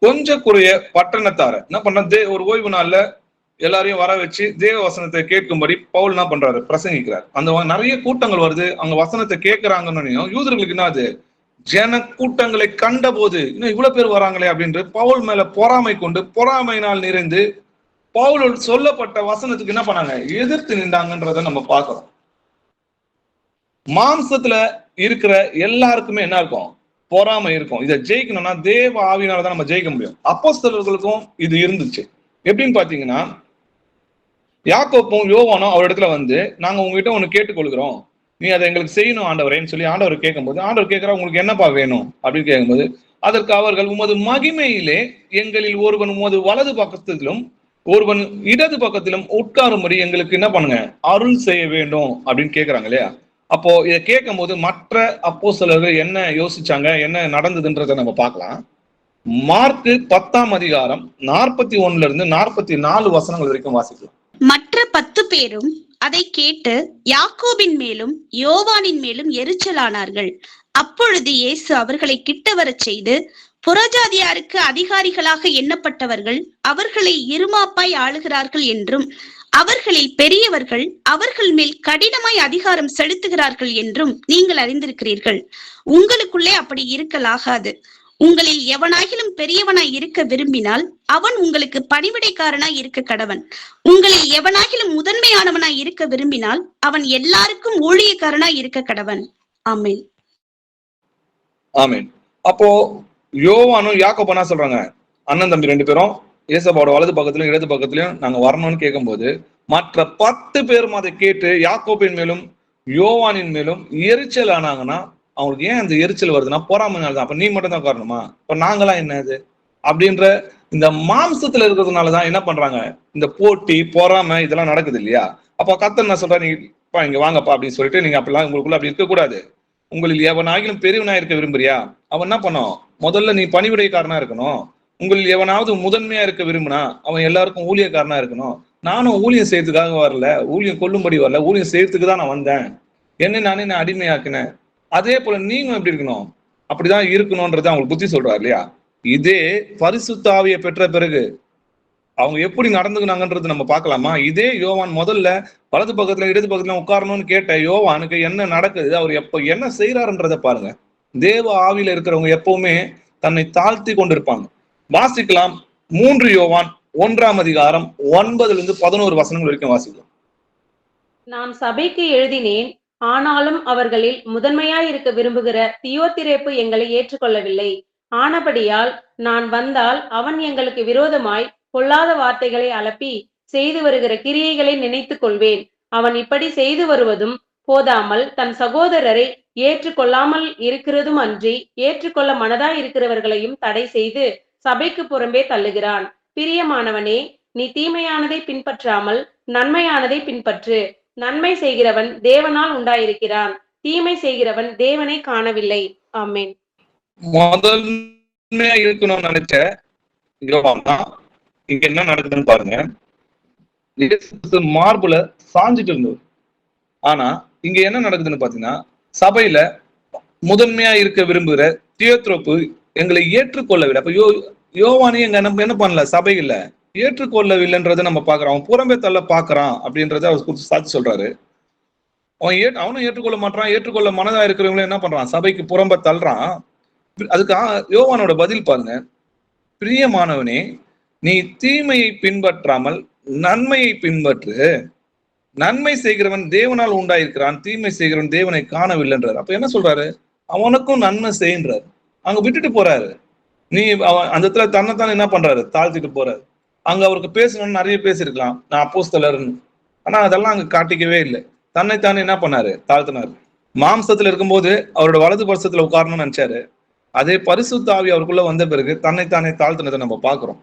கொஞ்சம் குறைய பட்டணத்தார என்ன பண்ண, ஒரு ஓய்வு நாள்ல எல்லாரையும் வர வச்சு தேவ வசனத்தை கேட்கும்படி பவுல் என்ன பண்றாரு? பிரசங்கிக்கிறார். அந்த நிறைய கூட்டங்கள் வருது, அங்க வசனத்தை கேட்கிறாங்கன்னு யூதர்களுக்கு என்ன ஆகுது? ஜன கூட்டங்களை கண்ட போது இன்னும் இவ்வளவு பேர் வராங்களே அப்படின்று பவுல் மேல பொறாமை கொண்டு பொறாமையினால் நிறைந்து பவுல் சொல்லப்பட்ட வசனத்துக்கு என்ன பண்ணாங்க? எதிர்த்து நின்றாங்கன்றத நம்ம பார்க்கிறோம். மாம்சத்துல இருக்கிற எல்லாருக்குமே என்ன இருக்கும்? பொறாமை இருக்கும். இதை ஜெயிக்கணும்னா தேவ ஆவியினாலதான் நம்ம ஜெயிக்க முடியும். அப்போஸ்தலர்களுக்கும் இது இருந்துச்சு. எப்படின்னு பாத்தீங்கன்னா, யாக்கோப்பும் யோவானும் அவர் இடத்துல நாங்க உங்ககிட்ட ஒண்ணு கேட்டுக்கொள்கிறோம், நீ அதை எங்களுக்கு செய்யணும் ஆண்டவரேன்னு சொல்லி ஆண்டவர் கேட்கும்போது, ஆண்டவர் கேட்கிறா உங்களுக்கு என்னப்பா வேணும் அப்படின்னு கேட்கும்போது, அதற்கு அவர்கள் உமது மகிமையிலே எங்களில் ஒருவன் உமது வலது பக்கத்திலும் ஒருவன் இடது பக்கத்திலும் உட்காரும்படி எங்களுக்கு என்ன பண்ணுங்க? அருள் செய்ய வேண்டும் அப்படின்னு கேட்கிறாங்க இல்லையா? அப்போ இதை கேட்கும் போது மற்ற அப்போஸ்தலர்கள் என்ன யோசிச்சாங்க, என்ன நடந்ததுன்றதை நம்ம பார்க்கலாம். மார்க்கு 10ஆம் அதிகாரம் 41 இருந்து 44 வசனங்கள் வரைக்கும் வாசிக்கலாம். மற்ற 10 பேரும் அதை கேட்டு யாக்கோபின் மேலும் யோவானின் மேலும் எரிச்சலானார்கள். அப்பொழுது இயேசு அவர்களை கிட்ட வரச் செய்து, புறஜாதியாருக்கு அதிகாரிகளாக எண்ணப்பட்டவர்கள் அவர்களை இருமாப்பாய் ஆளுகிறார்கள் என்றும், அவர்களில் பெரியவர்கள் அவர்கள் மேல் கடினமாய் அதிகாரம் செலுத்துகிறார்கள் என்றும் நீங்கள் அறிந்திருக்கிறீர்கள். உங்களுக்குள்ளே அப்படி இருக்கலாகாது. உங்களில் எவனாகிலும் பெரியவனாய் இருக்க விரும்பினால் அவன் உங்களுக்கு பணிவிடைக்காரனாய் இருக்க கடவன். உங்களில் எவனாகிலும் முதன்மையானவனாய் இருக்க விரும்பினால் அவன் எல்லாருக்கும் ஊழியக்காரனாய் இருக்க கடவன். ஆமென். ஆமென். அப்போ யோவானும் யாக்கோபும் என்ன சொல்றாங்க? அண்ணன் தம்பி 2 பேரும் ஏசப்பாவோட வலது பக்கத்திலும் இடது பக்கத்திலும் நாங்க வரணும்னு கேட்கும்போது, மற்ற 10 பேரும் அதை கேட்டு யாக்கோபின் மேலும் யோவானின் மேலும் எரிச்சல் ஆனாங்கன்னா, அவங்களுக்கு ஏன் அந்த எரிச்சல் வருதுன்னா பொறாமைனால தான். அப்ப நீ மட்டும் தான் காரணமா? இப்ப நாங்களாம் என்னது அப்படின்ற இந்த மாம்சத்துல இருக்கிறதுனாலதான் என்ன பண்றாங்க? இந்த போட்டி பொறாமை இதெல்லாம் நடக்குது இல்லையா? அப்ப கர்த்தர் என்ன சொல்றா, நீங்க இங்க வாங்கப்பா அப்படின்னு சொல்லிட்டு, நீங்க அப்படிலாம் உங்களுக்குள்ள அப்படி இருக்க கூடாது. உங்களில் எவனாகிலும் பெரியவனா இருக்க விரும்புறியா? அவன் என்ன பண்ணும்? முதல்ல நீ பணிவிடைக்காரனா இருக்கணும். உங்களில் எவனாவது முதன்மையா இருக்க விரும்புனா அவன் எல்லாருக்கும் ஊழியக்காரனா இருக்கணும். நானும் ஊழியம் செய்யறதுக்காக வரல, ஊழியம் கொள்ளும்படி வரல, ஊழியம் செய்யறதுக்கு தான் நான் வந்தேன். நானே நான் அடிமையாக்குனேன். அதே போல நீங்களும் எப்படி இருக்கணும்? அப்படிதான் இருக்கணும்ன்றத அவங்களுக்கு புத்தி சொல்றாரு இல்லையா? இதே பரிசுத்த ஆவியை பெற்ற பிறகு அவங்க எப்படி நடந்துக்கினாங்கன்றது நம்ம பார்க்கலாமா? இதே யோவான் முதல்ல வலது பக்கத்துல இடது பக்கத்துல உட்காரணும்னு கேட்ட யோவானுக்கு என்ன நடக்குது, அவர் எப்ப என்ன செய்யறாருன்றத பாருங்க. தேவ ஆவியில இருக்கிறவங்க எப்பவுமே தன்னை தாழ்த்தி கொண்டிருப்பாங்க. வாசிக்கலாம். 3 யோவான் 1ஆம் அதிகாரம் 9 11 வசனங்கள் வரைக்கும் வாசிக்கலாம். நான் சபைக்கு எழுதினேன், ஆனாலும் அவர்களில் முதன்மையாய் இருக்க விரும்புகிற தியோத்திரேப்பு எங்களை ஏற்றுக்கொள்ளவில்லை. ஆனபடியால் நான் வந்தால் அவன் எங்களுக்கு விரோதமாய் பொல்லாத வார்த்தைகளை அலப்பி செய்து வருகிற கிரியைகளை நினைத்துக் கொள்வேன். அவன் இப்படி செய்து வருவதும் போதாமல் தன் சகோதரரை ஏற்றுக்கொள்ளாமல் இருக்கிறதும் அன்றி, ஏற்றுக்கொள்ள மனதாய் இருக்கிறவர்களையும் தடை செய்து சபைக்கு புறம்பே தள்ளுகிறான். பிரியமானவனே, நீ தீமையானதை பின்பற்றாமல் நன்மையானதை பின்பற்று. நன்மை செய்கிறவன் தேவனால் உண்டாயிருக்கிறான், தீமை செய்கிறவன் தேவனை காணவில்லை. ஆமென். முதன்மையா இருக்கணும்னு நினைச்ச யோவான் தான் இங்க என்ன நடக்குதுன்னு பாருங்க. மார்புல சாஞ்சிட்டு இருந்தது. ஆனா இங்க என்ன நடக்குதுன்னு பாத்தீங்கன்னா, சபையில முதன்மையா இருக்க விரும்புகிற தியோத்திரேப்பு எங்களை ஏற்றுக்கொள்ளவில்லை. அப்ப யோவானே எங்க என்ன பண்ணல, சபையில ஏற்றுக்கொள்ளவில்லைன்றதை நம்ம பாக்குறோம். அவன் புறம்பே தள்ள பாக்குறான் அப்படின்றத அவர் குறித்து சாட்சி சொல்றாரு. அவனும் ஏற்றுக்கொள்ள மாட்டான். ஏற்றுக்கொள்ள மனதா இருக்கிறவங்களும் என்ன பண்றான்? சபைக்கு புறம்ப தள்ளுறான். அதுக்கு யோவானோட பதில் பாருங்க. பிரியமானவனே, நீ தீமையை பின்பற்றாமல் நன்மையை பின்பற்று. நன்மை செய்கிறவன் தேவனால் உண்டாயிருக்கிறான், தீமை செய்கிறவன் தேவனை காணவில்லைன்றார். அப்ப என்ன சொல்றாரு? அவனுக்கும் நன்மை செய்யன்றாரு. அங்க விட்டுட்டு போறாரு. நீ அந்த இடத்துல தன்னைத்தான் என்ன பண்றாரு? தாழ்த்திட்டு போறாரு. அங்க அவருக்கு பேசணும்னு நிறைய பேசிருக்கலாம், நான் அப்போஸ்தலர்னு. ஆனா அதெல்லாம் அங்க காட்டிக்கவே இல்லை. தன்னைத்தானே என்ன பண்ணாரு? தாழ்த்தினாரு. மாம்சத்துல இருக்கும்போது அவரோட வலது பட்சத்துல உட்காரணும்னு நினைச்சாரு. அதே பரிசுத்த ஆவி அவருக்குள்ள வந்த பிறகு தன்னைத்தானே தாழ்த்தினதை நம்ம பாக்குறோம்.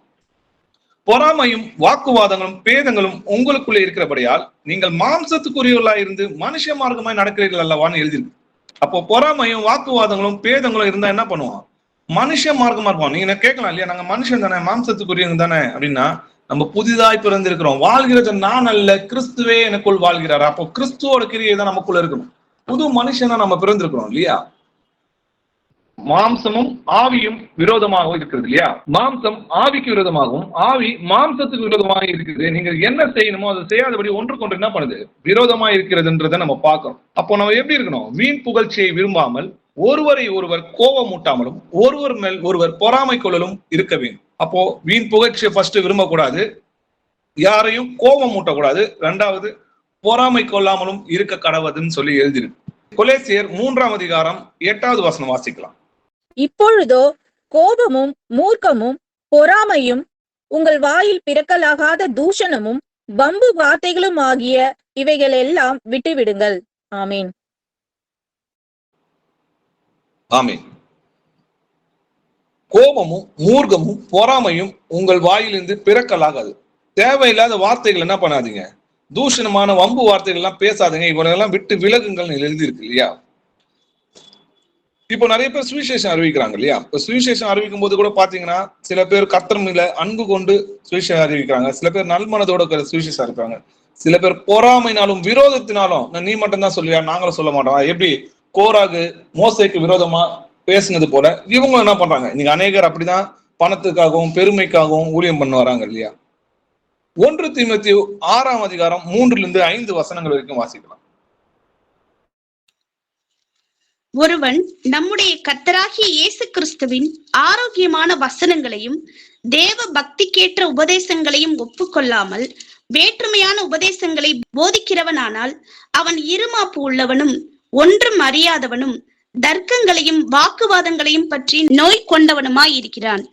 பொறாமையும் வாக்குவாதங்களும் பேதங்களும் உங்களுக்குள்ளே இருக்கிறபடியால் நீங்கள் மாம்சத்துக்குரியவர்களா இருந்து மனுஷ மார்க்கமாய் நடக்கிறீர்கள் அல்லவான்னு எழுதிருக்கு. அப்போ பொறாமையும் வாக்குவாதங்களும் பேதங்களும் இருந்தா என்ன பண்ணுவான்? மனுஷ மார்க்கமா இருப்பான். நீங்க கேட்கலாம் இல்லையா, நாங்க மனுஷன் தானே, மாம்சத்துக்குரியவங்க தானே அப்படின்னா, நம்ம புதிதாய் பிறந்திருக்கிறோம். வாழ்கிறது நான் அல்ல, கிறிஸ்துவே எனக்குள் வாழ்கிறார். அப்போ கிறிஸ்துவோட கிரியை தான் நமக்குள்ள இருக்கணும். புது மனுஷனா நம்ம பிறந்திருக்கிறோம் இல்லையா? மாம்சமும் ஆவியும் விரோதமாக இருக்கிறது இல்லையா? மாம்சம் ஆவிக்கு விரோதமாகவும் ஆவி மாம்சத்துக்கு விரோதமாக இருக்குது. நீங்க என்ன செய்யணுமோ அதை செய்யாதபடி ஒன்றுக்கொன்று என்ன பண்ணுது? விரோதமா இருக்கிறதுன்றதை நம்ம பார்க்கணும். அப்போ நம்ம எப்படி இருக்கணும்? வீண் புகழ்ச்சியை விரும்பாமல், ஒருவரை ஒருவர் கோபமூட்டாமலும், ஒருவர் மேல் ஒருவர் பொறாமை கொள்ளலும் இருக்க வேண்டும். அப்போ வீண் புகழ்ச்சியை ஃபர்ஸ்ட் விரும்பக்கூடாது, யாரையும் கோபம் மூட்டக்கூடாது, 2வது பொறாமை கொள்ளாமலும் இருக்க கடவுதுன்னு சொல்லி எழுதிருக்கு. கொலேசியர் 3ஆம் அதிகாரம் 8வது வசனம் வாசிக்கலாம். இப்பொழுதோ கோபமும் மூர்க்கமும் பொறாமையும் உங்கள் வாயில் பிறக்கலாகாத தூஷணமும் வம்பு வார்த்தைகளும் ஆகிய இவைகள் எல்லாம் விட்டுவிடுங்கள். ஆமீன். ஆமீன். கோபமும் மூர்க்கமும் பொறாமையும் உங்கள் வாயிலிருந்து பிறக்கலாகாது. தேவையில்லாத வார்த்தைகள் என்ன பண்ணாதீங்க, தூஷணமான வம்பு வார்த்தைகள் எல்லாம் பேசாதீங்க, இவனெல்லாம் விட்டு விலகுங்கள் எழுதியிருக்கு இல்லையா? இப்போ நிறைய பேர் சுவிசேஷம் அறிவிக்கிறாங்க இல்லையா? இப்போ சுவிசேஷம் அறிவிக்கும் போது கூட பாத்தீங்கன்னா சில பேர் கர்த்தர் மேல அன்பு கொண்டு சுவிசேஷம் அறிவிக்கிறாங்க, சில பேர் நல்மனதோட சுவிசேஷம் அறிவிக்கிறாங்க, சில பேர் பொறாமைனாலும் விரோதத்தினாலும் நீ மட்டும் தான் சொல்லுவியா, நாங்களும் சொல்ல மாட்டோம். எப்படி கோராகு மோசேக்கு விரோதமா பேசுனது போல இவங்க என்ன பண்றாங்க? நீங்க அநேகர் அப்படிதான் பணத்துக்காகவும் பெருமைக்காகவும் ஊழியம் பண்ண வராங்க இல்லையா? 1 தீமோத்தேயு 6ஆம் அதிகாரம் 3-5 வசனங்கள் வரைக்கும் வாசிக்கலாம். ஒருவன் நம்முடைய கர்த்தராகிய இயேசு கிறிஸ்துவின் ஆரோக்கியமான வசனங்களையும் தேவ பக்திக்கேற்ற உபதேசங்களையும் ஒப்புக்கொள்ளாமல் வேற்றுமையான உபதேசங்களை போதிக்கிறவனானால் அவன் இருமாப்பு உள்ளவனும் ஒன்றும் அறியாதவனும் தர்க்கங்களையும் வாக்குவாதங்களையும் பற்றி நோய் கொண்டவனுமாய் இருக்கிறான்.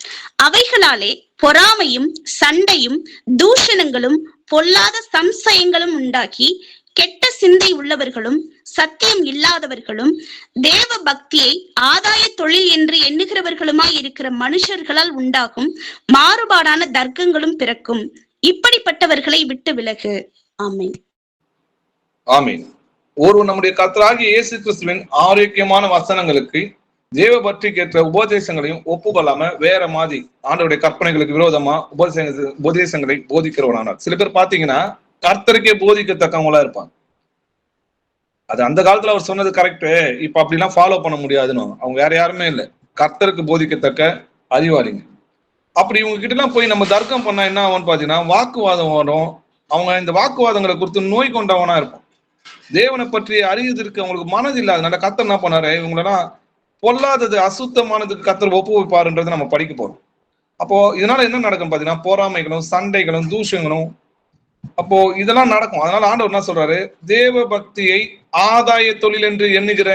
அவைகளாலே பொறாமையும் சண்டையும் தூஷணங்களும் பொல்லாத சம்சயங்களும் உண்டாக்கி கெட்ட சிந்தை உள்ளவர்களும் சத்தியம் இல்லாதவர்களும் தேவ பக்தியை ஆதாய தொழில் என்று எண்ணுகிறவர்களுமாய் இருக்கிற மனுஷர்களால் உண்டாகும் மாறுபாடான தர்க்கங்களும் பிறக்கும். இப்படிப்பட்டவர்களை விட்டு விலகு. ஆமீன். ஆமீன். ஒருவன் நம்முடைய கர்த்தராகிய இயேசு கிறிஸ்துவின் ஆரோக்கியமான வசனங்களுக்கு தேவ பக்திக்கேற்ற உபதேசங்களையும் ஒப்புக்கொள்ளாம வேற மாதிரி ஆண்டவருடைய கற்பனைகளுக்கு விரோதமா உபதேசங்களை போதிக்கிறவனானார். சில பேர் பாத்தீங்கன்னா கர்த்தருக்கே போதிக்கத்தக்கவங்களா இருப்பாங்க. அது அந்த காலத்துல அவர் சொன்னது கரெக்ட், இப்ப அப்படிலாம் ஃபாலோ பண்ண முடியாதுன்னு. அவங்க வேற யாருமே இல்லை, கர்த்தருக்கு போதிக்கத்தக்க அறிவாளிங்க. அப்படி இவங்க கிட்ட எல்லாம் போய் நம்ம தர்க்கம் பண்ணா என்ன ஆகும்னு பாத்தீங்கன்னா வாக்குவாதம் வரும். அவங்க இந்த வாக்குவாதங்களை குறித்து நோய் கொண்டவனா இருப்பான். தேவனை பற்றி அறியதற்கு அவங்களுக்கு மனது இல்லாதனால கர்த்தர் என்ன பண்ணாரு, இவங்களெல்லாம் பொல்லாதது அசுத்தமானதுக்கு கர்த்தர் ஒப்புவிப்பாருன்றதை நம்ம படிக்க போறோம். அப்போ இதனால என்ன நடக்கும் பாத்தீங்கன்னா பொறாமைகளும் சண்டைகளும் தூஷங்களும் அப்போ இதெல்லாம் நடக்கும். அதனால ஆண்டவர் என்ன சொல்றாரு, தேவ பக்தியை ஆதாய தொழில் என்று எண்ணுகிற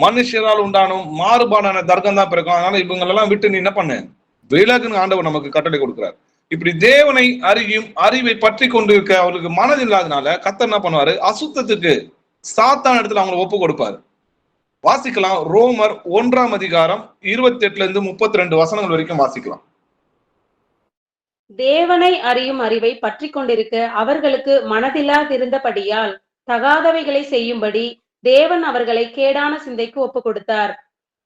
மனுஷரால் உண்டானும் மாறுபாடான தர்க்கம் தான் பிறக்கும். அதனால இவங்களெல்லாம் விட்டு நீ என்ன பண்ணு, விலகுன்னு ஆண்டவர் நமக்கு கட்டளை கொடுக்கிறார். இப்படி தேவனை அறியும் அறிவை பற்றி கொண்டு இருக்க அவருக்கு மனது இல்லாதனால கர்த்தர் என்ன பண்ணுவாரு, அசுத்தத்துக்கு சாத்தான இடத்துல அவங்களை ஒப்பு கொடுப்பாரு. வாசிக்கலாம். ரோமர் 1ஆம் அதிகாரம் 28-32 வசனங்கள் வரைக்கும் வாசிக்கலாம். தேவனை அறியும் அறிவை பற்றி கொண்டிருக்க அவர்களுக்கு மனதில்லாதிருந்தபடியால் தகாதவைகளை செய்யும்படி தேவன் அவர்களை கேடான சிந்தைக்கு ஒப்பு கொடுத்தார்.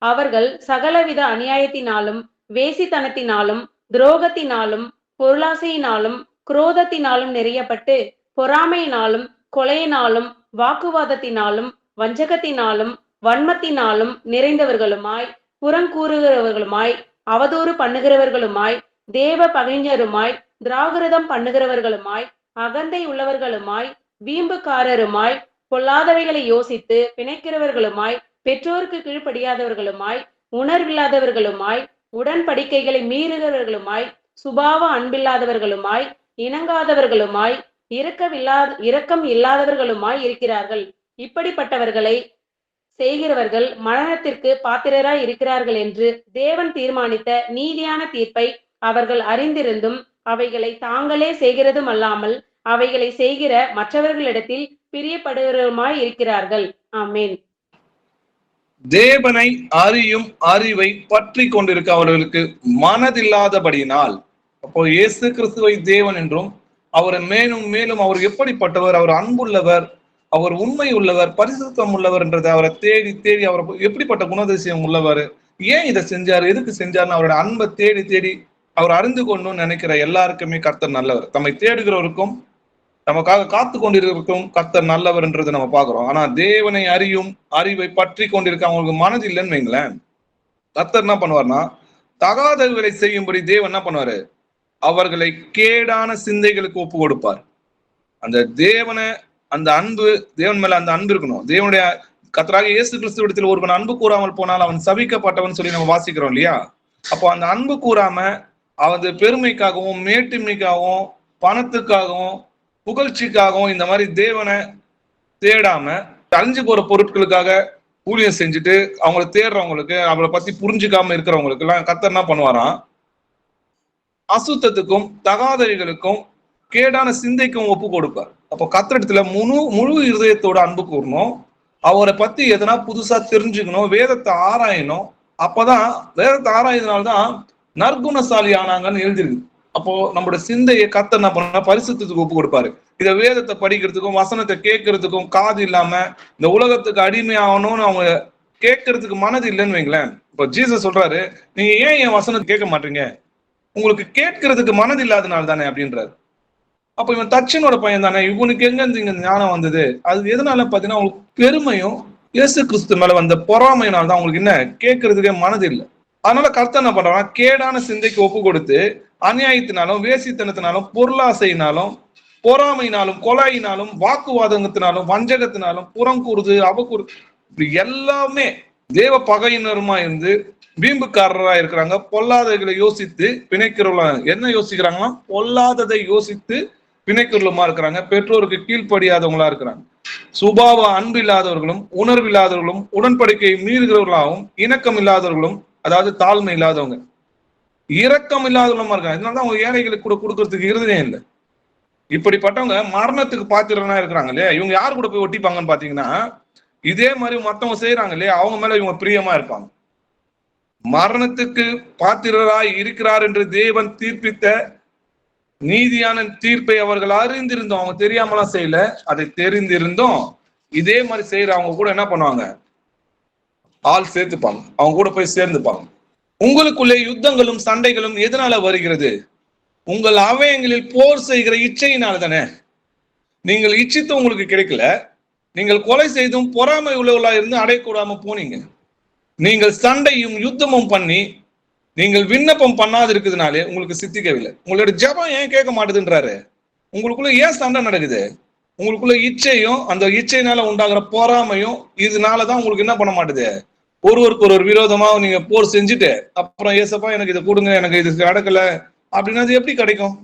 அவர்கள் சகலவித அநியாயத்தினாலும் வேசித்தனத்தினாலும் துரோகத்தினாலும் பொருளாசையினாலும் குரோதத்தினாலும் நிறையப்பட்டு பொறாமையினாலும் கொலையினாலும் வாக்குவாதத்தினாலும் வஞ்சகத்தினாலும் வன்மத்தினாலும் நிறைந்தவர்களுமாய் புறங்கூறுகிறவர்களுமாய் அவதூறு பண்ணுகிறவர்களுமாய் தேவ பகைஞருமாய் திராகிருதம் பண்ணுகிறவர்களுமாய் அகந்தை உள்ளவர்களுமாய் வீம்புக்காரருமாய் பொல்லாதவைகளை யோசித்து பிணைக்கிறவர்களுமாய் பெற்றோருக்கு கீழ்ப்படியாதவர்களுமாய் உணர்வில்லாதவர்களுமாய் உடன்படிக்கைகளை மீறுகிறவர்களுமாய் சுபாவ அன்பில்லாதவர்களுமாய் இணங்காதவர்களுமாய் இரக்கம் இல்லாதவர்களுமாய் இருக்கிறார்கள். இப்படிப்பட்டவர்களை செய்கிறவர்கள் மரணத்திற்கு பாத்திரராய் இருக்கிறார்கள் என்று தேவன் தீர்மானித்த நீதியான தீர்ப்பை அவர்கள் அறிந்திருந்தும் அவைகளை தாங்களே செய்கிறதும் அல்லாமல் அவைகளை செய்கிற மற்றவர்களிடத்தில் பிரியப்படுகிறவருமாய் இருக்கிறார்கள். ஆமேன். தேவனை அறியும் அறிவை பற்றி கொண்டிருக்க அவர்களுக்கு மனதில்லாதபடியினால், அப்போ இயேசு கிறிஸ்துவை தேவன் என்றும் அவரை மேலும் மேலும் அவர் எப்படிப்பட்டவர், அவர் அன்புள்ளவர், அவர் உண்மை உள்ளவர், பரிசுத்தம் உள்ளவர் என்றதை அவரை தேடி தேடி அவர் எப்படிப்பட்ட குணதிசயம் உள்ளவர், ஏன் இதை செஞ்சாரு, எதுக்கு செஞ்சாருன்னு அவரோட அன்பை தேடி தேடி அவர் அறிந்து கொள்ளணும்னு நினைக்கிற எல்லாருக்குமே கர்த்தர் நல்லவர். தம்மை தேடுகிறவருக்கும் நமக்காக காத்து கொண்டிருக்கும் கர்த்தர் நல்லவர் என்றதை நம்ம பாக்குறோம். ஆனா தேவனை அறியும் அறிவை பற்றி கொண்டிருக்க அவங்களுக்கு மனது இல்லைன்னு வைங்களேன், கர்த்தர் என்ன பண்ணுவார்னா தகாதவர்களை செய்யும்படி தேவன் என்ன பண்ணுவாரு, அவர்களை கேடான சிந்தைகளுக்கு ஒப்பு கொடுப்பார். அந்த தேவனை அந்த அன்பு, தேவன் மேல அந்த அன்பு இருக்கணும். தேவனுடைய கர்த்தராகிய இயேசு கிறிஸ்துவிடத்தில் ஒருவன் அன்பு கூறாமல் போனால் அவன் சபிக்கப்பட்டவன் சொல்லி நம்ம வாசிக்கிறோம் இல்லையா? அப்போ அந்த அன்பு கூறாம அவரது பெருமைக்காகவும் மேட்டுமைக்காகவும் பணத்துக்காகவும் புகழ்ச்சிக்காகவும் இந்த மாதிரி தேவனை தேடாம அழிஞ்சு போற பொருட்களுக்காக ஊழியம் செஞ்சுட்டு அவங்களை தேடுறவங்களுக்கு, அவளை பத்தி புரிஞ்சுக்காம இருக்கிறவங்களுக்கு எல்லாம் கர்த்தர் என்ன பண்ணுவாராம், அசுத்தத்துக்கும் தகாதவைகளுக்கும் கேடான சிந்தைக்கும் ஒப்பு கொடுப்பார். அப்போ கர்த்தரிடத்துல முழு இருதயத்தோட அன்பு கூறணும், அவரை பத்தி எதனா புதுசா தெரிஞ்சுக்கணும், வேதத்தை ஆராயணும். அப்பதான் வேதத்தை ஆராயதுனால்தான் நற்குணசாலி ஆனாங்கன்னு எழுதிருக்கு. அப்போ நம்மளோட சிந்தையை கர்த்தர் என்ன பண்ண பரிசுத்தத்துக்கு ஒப்பு கொடுப்பாரு. இதை வேதத்தை படிக்கிறதுக்கும் வசனத்தை கேட்கறதுக்கும் காது இல்லாம இந்த உலகத்துக்கு அடிமை ஆகணும்னு அவங்க கேட்கறதுக்கு மனது இல்லைன்னு வைங்களேன். இப்போ ஜீசஸ் சொல்றாரு, நீங்க ஏன் என் வசனத்தை கேட்க மாட்டீங்க, உங்களுக்கு கேட்கறதுக்கு மனது இல்லாதனால தானே அப்படின்றாரு. அப்ப இவன் தச்சனோட பையன் தானே, இவனுக்கு எங்க இருந்து இங்க ஞானம் வந்தது? அது எதனால பாத்தீங்கன்னா உங்களுக்கு பெருமையும் இயேசு கிறிஸ்து மேல வந்த பொறாமையினால தான் உங்களுக்கு என்ன கேட்கறதுக்கே மனது இல்லை. அதனால கர்த்தர் என்ன பண்றான், கேடான சிந்தைக்கு ஒப்பு கொடுத்து அநியாயத்தினாலும் வேசித்தனத்தினாலும் பொருளாசையினாலும் பொறாமையினாலும் கொலையினாலும் வாக்குவாதத்தினாலும் வஞ்சகத்தினாலும் புறம் கூறுது அவக்கூறு இப்படி எல்லாமே தேவ பகையினருமா இருந்து வீம்புக்காரரா இருக்கிறாங்க. பொல்லாததைகளை யோசித்து பிணைக்கிறவங்களா என்ன யோசிக்கிறாங்கன்னா, பொல்லாததை யோசித்து பிணைக்கிறவமா இருக்கிறாங்க. பெற்றோருக்கு கீழ்ப்படியாதவங்களா இருக்கிறாங்க. சுபாவ அன்பு இல்லாதவர்களும் உணர்வு இல்லாதவர்களும் உடன்படிக்கை மீறுகிறவர்களாகவும் இணக்கம் இல்லாதவர்களும், அதாவது தாழ்மை இல்லாதவங்க, இரக்கம் இல்லாதவங்களுமா இருக்காங்க. இதனாலதான் அவங்க ஏழைகளுக்கு கூட கொடுக்கறதுக்கு இருதயம் இல்லை. இப்படிப்பட்டவங்க மரணத்துக்கு பாத்திரனா இருக்கிறாங்க இல்லையா, இவங்க யாரு கூட போய் ஒட்டிப்பாங்கன்னு பாத்தீங்கன்னா, இதே மாதிரி மத்தவங்க செய்யறாங்க இல்லையா, அவங்க மேல இவங்க பிரியமா இருப்பாங்க. மரணத்துக்கு பாத்திரராய் இருக்கிறார் என்று தேவன் தீர்ப்பித்த நீதியான தீர்ப்பை அவர்கள் அறிந்திருந்தோம். அவங்க தெரியாமலாம் செய்யல, அதை தெரிந்திருந்தோம் இதே மாதிரி செய்யறவங்க கூட என்ன பண்ணுவாங்க, ஆள் சேர்த்துப்பாங்க, அவங்க கூட போய் சேர்ந்துப்பாங்க. உங்களுக்குள்ளே யுத்தங்களும் சண்டைகளும் எதனால வருகிறது? உங்கள் அவயங்களில் போர் செய்கிற இச்சையினால தானே. நீங்கள் இச்சித்து உங்களுக்கு கிடைக்கல, நீங்கள் கொலை செய்தும் பொறாமை உள்ளவர்களா இருந்து அடையக்கூடாம போனீங்க. நீங்கள் சண்டையும் யுத்தமும் பண்ணி நீங்கள் விண்ணப்பம் பண்ணாது இருக்குதுனாலே உங்களுக்கு சித்திக்கவில்லை. உங்களோட ஜெபம் ஏன் கேட்க மாட்டுதுன்றாரு. உங்களுக்குள்ள ஏன் சண்டை நடக்குது? உங்களுக்குள்ள இச்சையும் அந்த இச்சையினால உண்டாகிற பொறாமையும் இதனாலதான் உங்களுக்கு என்ன பண்ண மாட்டுது, ஒருவருக்கு ஒரு விரோதமா நீங்க போர் செஞ்சுட்டு அப்புறம் ஏசப்பா எனக்கு இதை கொடுங்க, எனக்கு இது நடக்கல அப்படின்னா அது எப்படி கிடைக்கும்?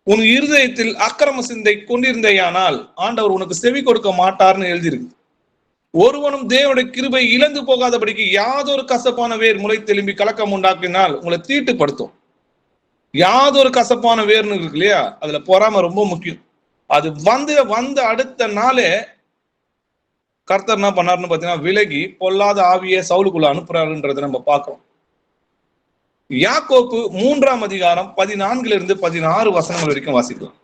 உன் இருதயத்தில் அக்கிரம சிந்தை கொண்டிருந்தேயானால் ஆண்டவர் உனக்கு செவி கொடுக்க மாட்டார்னு எழுதியிருக்கு. ஒருவனும் தேவனுடைய கிருபை இழந்து போகாதபடிக்கு யாதொரு கசப்பான வேர் முளை திரும்பி கலக்கம் உண்டாக்கினால் உங்களை தீட்டுப்படுத்தும். யாதொரு கசப்பான வேர்னு இருக்கு இல்லையா, அதுல பொறாமை ரொம்ப முக்கியம். அது வந்து அடுத்த நாளே கர்த்தர் என்ன பண்ணாருன்னு பாத்தீங்கன்னா, விலகி பொல்லாத ஆவியை சவுலுக்குள்ள அனுப்புறாருன்றதை நம்ம பார்க்கிறோம். யாக்கோப்பு 3ஆம் அதிகாரம் 14 16 வசனங்கள் வரைக்கும் வாசிக்கலாம்.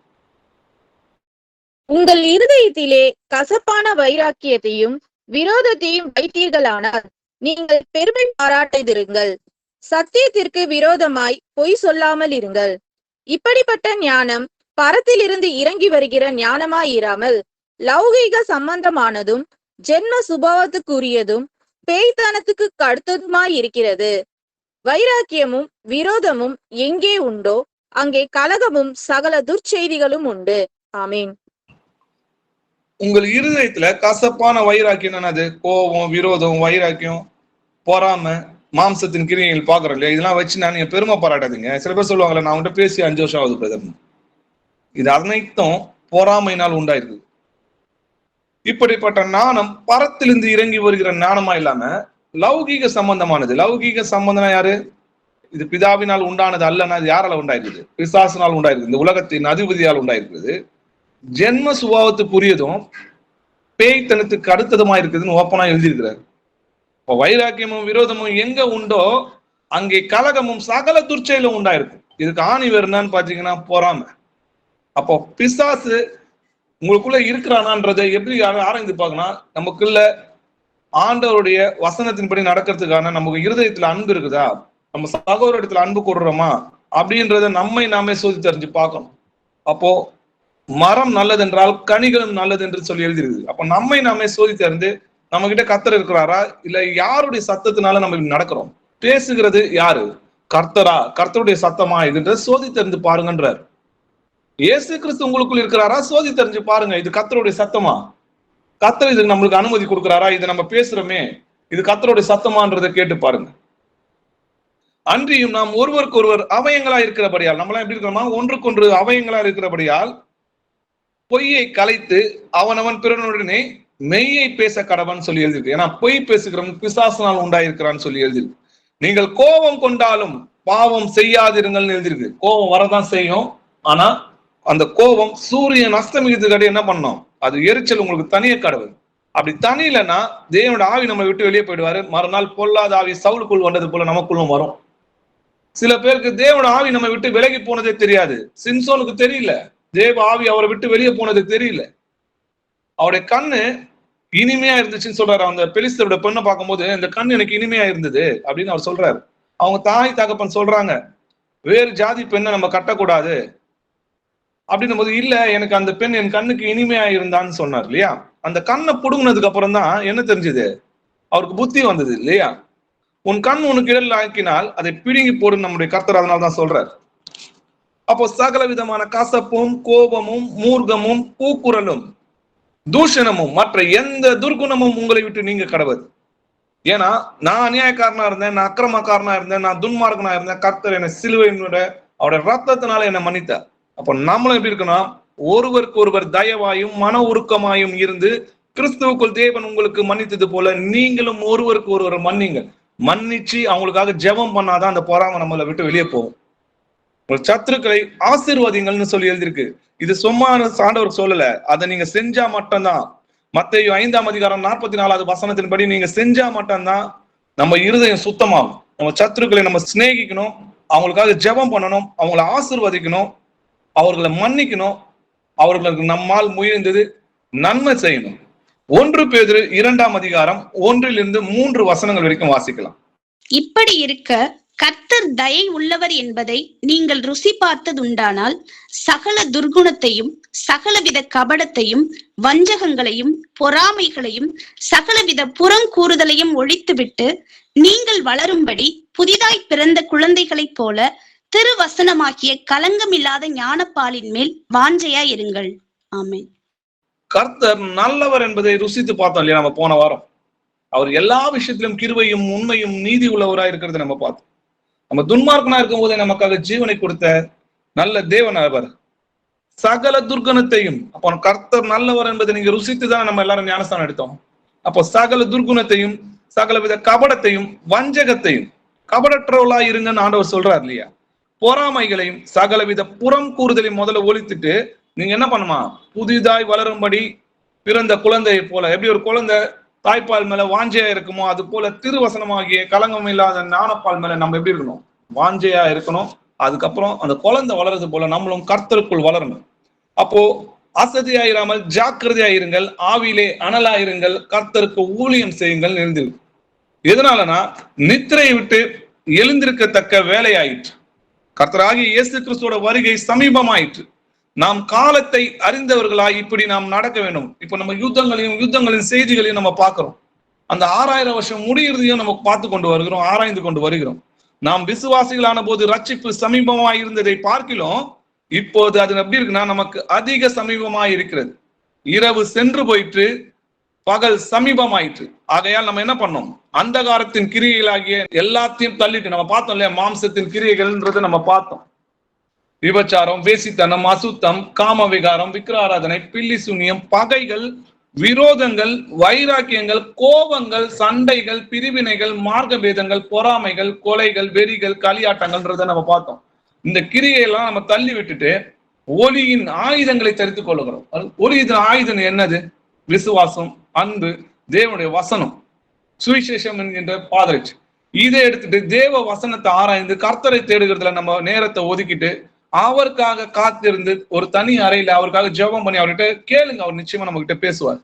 உங்கள் இருதயத்திலே கசப்பான வைராக்கியத்தையும் விரோதத்தையும் வைத்தீர்களானால் நீங்கள் பெருமை பாராட்டாதிருங்கள். சத்தியத்திற்கு விரோதமாய் பொய் சொல்லாமல் இருங்கள். இப்படிப்பட்ட ஞானம் பரத்திலிருந்து இறங்கி வருகிற ஞானமாயிராமல் லௌகீக சம்பந்தமானதும் ஜென்ம சுபாவத்துக்குரியதும் பேய்த்தனத்துக்கு அடுத்ததுமாய் இருக்கிறது. வைராக்கியமும் விரோதமும் எங்கே உண்டோ அங்கே கலகமும் சகல துர்ச்செய்திகளும் உண்டு. ஆமீன். உங்கள் இருதயத்துல கசப்பான வைராக்கியம் என்னது? கோபம், விரோதம், வைராக்கியம், பொறாமை, மாம்சத்தின் கிரியைகள் பாக்குறோம் இல்லையா, இதெல்லாம் வச்சு நான் நீங்க பெருமை பாராட்டாதீங்க. சில பேர் சொல்லுவாங்கல்ல, நான் உங்கள்கிட்ட பேசி 5 வருஷம் ஆகுது பிரதர். இது அனைத்தும் பொறாமையினால் உண்டாயிருக்கு. இப்படிப்பட்ட ஞானம் பரத்திலிருந்து இறங்கி வருகிற ஞானமா இல்லாம லௌகீக சம்பந்தமானது. லௌகீக சம்பந்தம் யாரு? இது பிதாவினால் உண்டானது அல்லனா இது யாரால உண்டாயிருக்குது? பிசாசினால் உண்டாயிருக்கு. இந்த உலகத்தின் அதிபதியால் உண்டாயிருக்குது. ஜென்ம சுபாவத்துக்குரியதும் பேய்த்தனத்துக்கு அடுத்ததுமா இருக்குதுன்னு ஓப்பனா எழுதியிருக்கிறார். இப்போ வைராக்கியமும் விரோதமும் எங்க உண்டோ அங்கே கலகமும் சகல துர்ச்செயலும் உண்டாயிருக்கும். இதுக்கு ஆணி வேறுனான்னு பாத்தீங்கன்னா பொறாமை. அப்போ பிசாசு உங்களுக்குள்ள இருக்கிறானான்றதை எப்படி ஆராய்ந்து பார்க்கணும்? நமக்குள்ள ஆண்டவருடைய வசனத்தின்படி நடக்கிறதுக்கான நமக்கு இருதயத்துல அன்பு இருக்குதா, நம்ம சகோதரத்துல அன்பு கூடுறோமா அப்படின்றத நம்மை நாமே சோதி தெரிஞ்சு பார்க்கணும். அப்போ மரம் நல்லதென்றால் கனிகளும் நல்லது என்று சொல்லி எழுதிருக்குது. அப்போ நம்மை நாமே சோதி தெரிந்து நம்ம கிட்ட கர்த்தர் இருக்கிறாரா இல்ல யாருடைய சத்தத்தினால நம்ம நடக்கிறோம்? பேசுகிறது யாரு? கர்த்தரா, கர்த்தருடைய சத்தமா இதுன்றத சோதி தெரிந்து பாருங்கன்றார். இயேசு கிறிஸ்து உங்களுக்குள் இருக்கிறாரா? சோதி தெரிஞ்சு பாருங்க, இது கர்த்தருடைய சத்தமா, கர்த்தர் இதுக்கு நம்மளுக்கு அனுமதி கொடுக்கிறாரா, இதை நம்ம பேசுறோமே இது கர்த்தருடைய சத்தமான்றதை கேட்டு பாருங்க. அன்றியும் நாம் ஒருவருக்கு ஒருவர் அவயங்களா இருக்கிறபடியால், நம்மளாம் எப்படி இருக்கிறோமா, ஒன்றுக்கொன்று அவயங்களா இருக்கிறபடியால் பொய்யை கலைத்து அவனவன் பிறனுடனே மெய்யை பேச கடவன் சொல்லி எழுதிருக்கு. ஏன்னா பொய் பேசுகிறவன் பிசாசினால் உண்டாயிருக்கிறான்னு சொல்லி எழுதிருக்கு. நீங்கள் கோபம் கொண்டாலும் பாவம் செய்யாதிருங்கள்னு எழுதிருக்கு. கோபம் வரதான் செய்யும், ஆனா அந்த கோபம் சூரியன் அஸ்தமிக்கிறதுக்காடி என்ன பண்ணணும், அது எரிச்சல் உங்களுக்கு தனிய கடவுள். அப்படி தனியிலன்னா தேவனோட ஆவி நம்ம விட்டு வெளியே போயிடுவாரு. மறுநாள் பொல்லாத ஆவி சவுலுக்குள் வந்தது போல நமக்குள்ளும் வரும். சில பேருக்கு தேவனோட ஆவி நம்ம விட்டு விலகி போனதே தெரியாது. சிம்சோனுக்கு தெரியல, தேவ ஆவி அவரை விட்டு வெளியே போனது தெரியல. அவருடைய கண்ணு இனிமையா இருந்துச்சுன்னு சொல்றாரு. அந்த பெலிஸ்தரோட பெண்ணை பார்க்கும்போது இந்த கண் எனக்கு இனிமையா இருந்தது அப்படின்னு அவர் சொல்றாரு. அவங்க தாய் தகப்பன் சொல்றாங்க, வேறு ஜாதி பெண்ணை நம்ம கட்டக்கூடாது அப்படின்னும் போது, இல்ல எனக்கு அந்த பெண் என் கண்ணுக்கு இனிமையா இருந்தான்னு சொன்னார் இல்லையா. அந்த கண்ணை புடுங்கினதுக்கு அப்புறம் தான் என்ன தெரிஞ்சது, அவருக்கு புத்தி வந்தது இல்லையா. உன் கண் உனக்கு இடல் ஆக்கினால் அதை பிடுங்கி போடு நம்முடைய கர்த்தர் அதனால்தான் சொல்றார். அப்போ சகல விதமான கசப்பும் கோபமும் மூர்க்கமும் கூக்குரலும் தூஷணமும் மற்ற எந்த துர்குணமும் உங்களை விட்டு நீங்க கடவுது. ஏன்னா நான் அநியாயக்காரனா இருந்தேன், நான் அக்கிரமக்காரனா இருந்தேன், நான் துன்மார்க்கனா இருந்தேன், கர்த்தர் என்னை சிலுவையினோட அவருடைய ரத்தத்தினால என்னை மன்னித்தார். அப்ப நம்மளும் எப்படி இருக்கணும், ஒருவருக்கு ஒருவர் தயவாயும் மன உருக்கமாயும் இருந்து கிறிஸ்துவுக்குள் தேவன் உங்களுக்கு மன்னித்தது போல நீங்களும் ஒருவருக்கு ஒருவர் மன்னிங்க. மன்னிச்சு அவங்களுக்காக ஜெபம் பண்ணாதான் அந்த பொறாமை நம்மளை விட்டு வெளியே போகும். உங்கள் சத்துருக்களை ஆசீர்வாதிங்கள்னு சொல்லி எழுதியிருக்கு. இது சும்மா ஆண்டவர் சொல்லல, அதை நீங்க செஞ்சா மட்டும்தான். மத்தேயு 5:44 வசனத்தின்படி நீங்க செஞ்சா மட்டும்தான் நம்ம இருதயம் சுத்தமாகும். நம்ம சத்துருக்களை நம்ம சிநேகிக்கணும், அவங்களுக்காக ஜெபம் பண்ணணும், அவங்கள ஆசீர்வதிக்கணும், அவர்களை மன்னிக்கணும், அவர்களுக்கு நம்மால் முயன்றது நன்மை செய்யணும். 1 பேதுரு 2:1-3 வசனங்கள் வரைக்கும் வாசிக்கலாம். இப்படி இருக்க கர்த்தர் தயை உள்ளவர் என்பதை நீங்கள் ருசி பார்த்ததுண்டானால் சகல துர்குணத்தையும் சகலவித கபடத்தையும் வஞ்சகங்களையும் பொறாமைகளையும் சகலவித புறங்கூறுதலையும் ஒழித்துவிட்டு நீங்கள் வளரும்படி புதிதாய் பிறந்த குழந்தைகளைப் போல திருவசனமாகிய கலங்கமில்லாத ஞானப்பாலின் மேல் வாஞ்சையாய் இருங்கள். ஆமென். கர்த்தர் நல்லவர் என்பதை ருசித்து பார்த்தோம் இல்லையா நம்ம போன வாரம். அவர் எல்லா விஷயத்திலும் கிருபையும் உண்மையும் நீதி உள்ளவராய் இருக்கிறது நம்ம பார்த்தோம். நம்ம துன்மார்க்கனா இருக்கும் போதே நமக்காக ஜீவனை கொடுத்த நல்ல தேவன் அவர். சகல துர்குணத்தையும், அப்போ கர்த்தர் நல்லவர் என்பதை நீங்க ருசித்து தான் நம்ம எல்லாரும் ஞானஸ்தானம் எடுத்தோம். அப்போ சகல துர்குணத்தையும் சகலவித கபடத்தையும் வஞ்சகத்தையும், கபடற்றவர்களாய் இருங்கன்னு ஆண்டவர் சொல்றார் இல்லையா. பொறாமைகளையும் சகலவித புறம் கூறுதலையும் முதல்ல ஒழித்துட்டு நீங்க என்ன பண்ணுமா, புதிதாய் வளரும்படி பிறந்த குழந்தையை போல, எப்படி ஒரு குழந்தை தாய்ப்பால் மேல வாஞ்சையா இருக்குமோ அது போல திருவசனமாகிய கலங்கம் இல்லாத ஞானப்பால் மேல நம்ம எப்படி இருக்கணும், வாஞ்சையா இருக்கணும். அதுக்கப்புறம் அந்த குழந்தை வளர்றது போல நம்மளும் கர்த்தருக்குள் வளரணும். அப்போ அசதியாயிராமல் ஜாக்கிரதையாயிருங்கள், ஆவியிலே அனலாயிருங்கள், கர்த்தருக்கு ஊழியம் செய்யுங்கள் எழுந்திருக்கு. எதனாலனா நித்திரையை விட்டு எழுந்திருக்கத்தக்க வேலையாயிற்று. கர்த்தராகிய இயேசு கிறிஸ்துவோட வருகை சமீபமாயிற்று. நாம் காலத்தை அறிந்தவர்களாய் இப்படி நாம் நடக்க வேண்டும். இப்ப நம்ம யுத்தங்களின் செய்திகளையும் நம்ம பார்க்கிறோம். அந்த 6000 வருஷம் முடிகிறதையும் நம்ம பார்த்து கொண்டு வருகிறோம், ஆராய்ந்து கொண்டு வருகிறோம். நாம் விசுவாசிகளான போது ரட்சிப்பு சமீபமாய் இருந்ததை பார்க்கிறோம். இப்போது அது எப்படி இருக்குன்னா நமக்கு அதிக சமீபமாய் இருக்கிறது. இரவு சென்று போயிட்டு பகல் சமீபமாயிற்று. ஆகையால் நம்ம என்ன பண்ணோம், அந்தகாரத்தின் கிரியைகளாகிய எல்லாத்தையும் தள்ளிட்டு நம்ம பார்த்தோம் இல்லையா, மாம்சத்தின் கிரியைகள்ன்றது நம்ம பார்த்தோம். விபச்சாரம், வேசித்தனம், அசுத்தம், காம விகாரம், விக்கிராராதனை, பில்லி சூனியம், பகைகள், விரோதங்கள், வைராக்கியங்கள், கோபங்கள், சண்டைகள், பிரிவினைகள், மார்க்க பேதங்கள், பொறாமைகள், கொலைகள், வெறிகள், களியாட்டங்கள்ன்றத நம்ம பார்த்தோம். இந்த கிரியையெல்லாம் நம்ம தள்ளி விட்டுட்டு ஒளியின் ஆயுதங்களை தரித்துக் கொள்ளுகிறோம். ஒளியின் ஆயுதம் என்னது? விசுவாசம், அன்பு, தேவனுடைய வசனம், சுவிசேஷம் என்கின்ற பாதரட்சி. இதை எடுத்துட்டு தேவ வசனத்தை ஆராய்ந்து கர்த்தரை தேடுகிறதுல நம்ம நேரத்தை ஒதுக்கிட்டு அவருக்காக காத்திருந்து ஒரு தனி அறையில அவருக்காக ஜெபம் பண்ணி அவர்கிட்ட கேளுங்க. அவர் நிச்சயமா நம்ம கிட்ட பேசுவார்.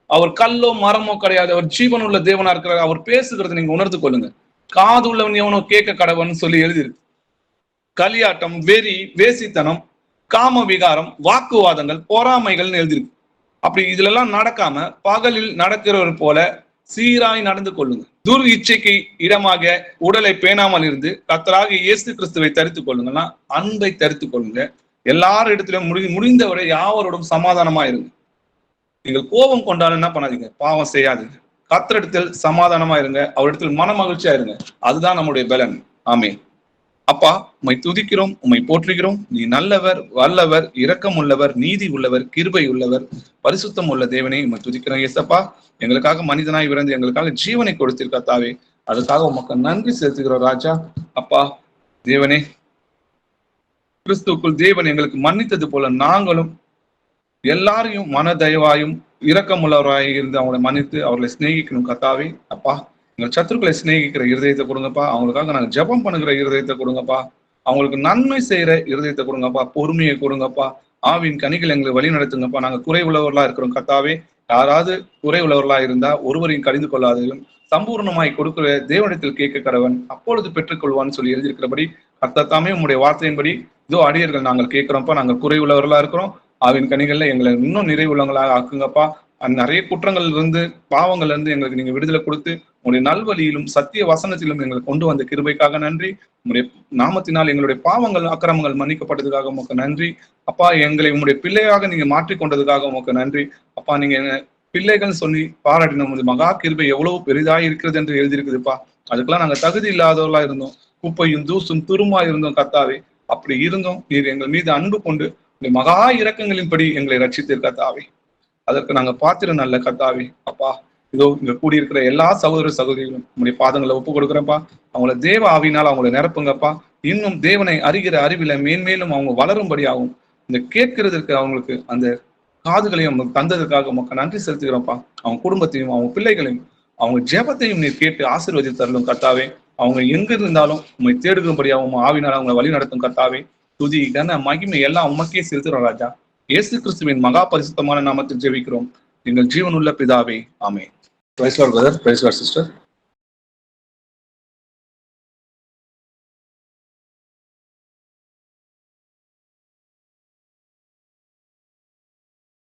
அவர் கல்லோ மரமோ கிடையாது, அவர் ஜீவன் உள்ள தேவனா இருக்கிறார். அவர் பேசுகிறத நீங்க உணர்ந்து கொள்ளுங்க. காது உள்ளவன் எவனோ கேட்க கடவன் சொல்லி எழுதியிருக்கு. களியாட்டம், வெறி, வேசித்தனம், காம விகாரம், வாக்குவாதங்கள், பொறாமைகள்னு எழுதியிருக்கு. அப்படி இதுல எல்லாம் நடக்காம பகலில் நடக்கிறவர் போல சீராய் நடந்து கொள்ளுங்க. துர் இச்சைக்கு இடமாக உடலை பேணாமல் இருந்து கர்த்தராகிய இயேசு கிறிஸ்துவை தரித்துக் கொள்ளுங்கன்னா அன்பை தரித்துக் கொள்ளுங்க. எல்லார் இடத்திலும் முடிந்தவரை யாவரோடும் சமாதானமா இருங்க. நீங்கள் கோபம் கொண்டாலும் என்ன பண்ணாதீங்க, பாவம் செய்யாதீங்க. கர்த்தரிடத்தில் சமாதானமா இருங்க, அவரிடத்தில் மன மகிழ்ச்சியா இருங்க. அதுதான் நம்முடைய பலன். ஆமென். அப்பா, உம்மை துதிக்கிறோம், உம்மை போற்றுகிறோம். நீ நல்லவர், வல்லவர், இரக்கம் உள்ளவர், நீதி உள்ளவர், கிருபை உள்ளவர், பரிசுத்தம் உள்ள தேவனே உம்மை துதிக்கிறோம். ஏசப்பா, எங்களுக்காக மனிதனாய் பிறந்து எங்களுக்காக ஜீவனை கொடுத்திருக்கத்தாவே, அதுக்காக உமக்கு நன்றி செலுத்துகிறோம் ராஜா. அப்பா தேவனே, கிறிஸ்துவுக்குள் தேவன் எங்களுக்கு மன்னித்தது போல நாங்களும் எல்லாரையும் மன தயவாயும் இரக்கம் உள்ளவராய் இருந்து அவங்களை மன்னித்து அவர்களை சிநேகிக்கணும் கத்தாவே. அப்பா, எங்கள் சத்துருக்களை சிநேகிக்கிற இருதயத்தை கொடுங்கப்பா. அவங்களுக்காக நாங்கள் ஜெபம் பண்ணுகிற இருதயத்தை கொடுங்கப்பா. அவங்களுக்கு நன்மை செய்யற இருதயத்தை கொடுங்கப்பா. பொறுமையை கொடுங்கப்பா. ஆவின் கனிகள் எங்களை வழி நடத்துங்கப்பா. நாங்கள் குறை உள்ளவர்களா இருக்கிறோம் கத்தாவே. யாராவது குறை உள்ளவர்களா இருந்தா ஒருவரையும் கடிந்து கொள்ளாதையும் சம்பூர்ணமாய் கொடுக்கிற தேவனிடத்தில் கேட்க கடவன் அப்பொழுது பெற்றுக்கொள்வான்னு சொல்லி எழுதியிருக்கிறபடி கர்த்தர் தாமே உங்களுடைய வார்த்தையின்படி இதோ அடியர்கள் நாங்கள் கேட்கிறோம்ப்பா, நாங்கள் குறை உள்ளவர்களா இருக்கிறோம், ஆவின் கனிகள்ல எங்களை இன்னும் நிறைவுள்ளவங்களாக ஆக்குங்கப்பா. நிறைய குற்றங்கள்ல இருந்து பாவங்கள்ல இருந்து எங்களுக்கு நீங்க விடுதலை கொடுத்து உங்களுடைய நல்வழியிலும் சத்திய வசனத்திலும் எங்களை கொண்டு வந்த கிருபைக்காக நன்றி. உங்களுடைய நாமத்தினால் எங்களுடைய பாவங்கள் அக்கிரமங்கள் மன்னிக்கப்பட்டதுக்காக உமக்கு நன்றி அப்பா. எங்களை உங்களுடைய பிள்ளையாக நீங்க மாற்றிக்கொண்டதுக்காக உமக்கு நன்றி அப்பா. நீங்க பிள்ளைகள் சொல்லி பாராட்டின மகா கிருபை எவ்வளவு பெரிதாய் இருக்கிறது என்று எழுதியிருக்குதுப்பா. அதுக்கெல்லாம் நாங்க தகுதி இல்லாதவர்களா இருந்தோம், குப்பையும் தூசும் துருமா இருந்தோம் கர்த்தாவே. அப்படி இருந்தோம், நீர் எங்கள் மீது அன்பு கொண்டு மகா இரக்கங்களின்படி எங்களை ரட்சித்தீர் கர்த்தாவே. அதற்கு நாங்க பாத்திரம் நல்ல கர்த்தாவே. அப்பா இதோ இங்க கூடியிருக்கிற எல்லா சகோதர சகோதரிகளும் உங்களுடைய பாதங்களை ஒப்பு கொடுக்குறப்பா. அவங்கள தேவ ஆவினால் அவங்களை நிரப்புங்கப்பா. இன்னும் தேவனை அறிகிற அறிவில மேன்மேலும் அவங்க வளரும்படியாகும் இந்த கேட்கிறதுக்கு அவங்களுக்கு அந்த காதுகளையும் அவங்க தந்ததுக்காக உமக்கு நன்றி செலுத்துகிறோம்ப்பா. அவங்க குடும்பத்தையும் அவங்க பிள்ளைகளையும் அவங்க ஜெபத்தையும் நீர் கேட்டு ஆசீர்வதித்து தரலும் கர்த்தாவே. அவங்க எங்க இருந்தாலும் உண்மை தேடுகும்படியாகவும் ஆவினால் அவங்களை வழி நடத்தும் கர்த்தாவே. துதி கன மகிமை எல்லாம் உமக்கே செலுத்துறோம் ராஜா. இயேசு கிறிஸ்துவின் மகா பரிசுத்தமான நாமத்தில் ஜெபிக்கிறோம் எங்கள் ஜீவனுள்ள பிதாவே, ஆமென். Praise lord brother, praise lord sister.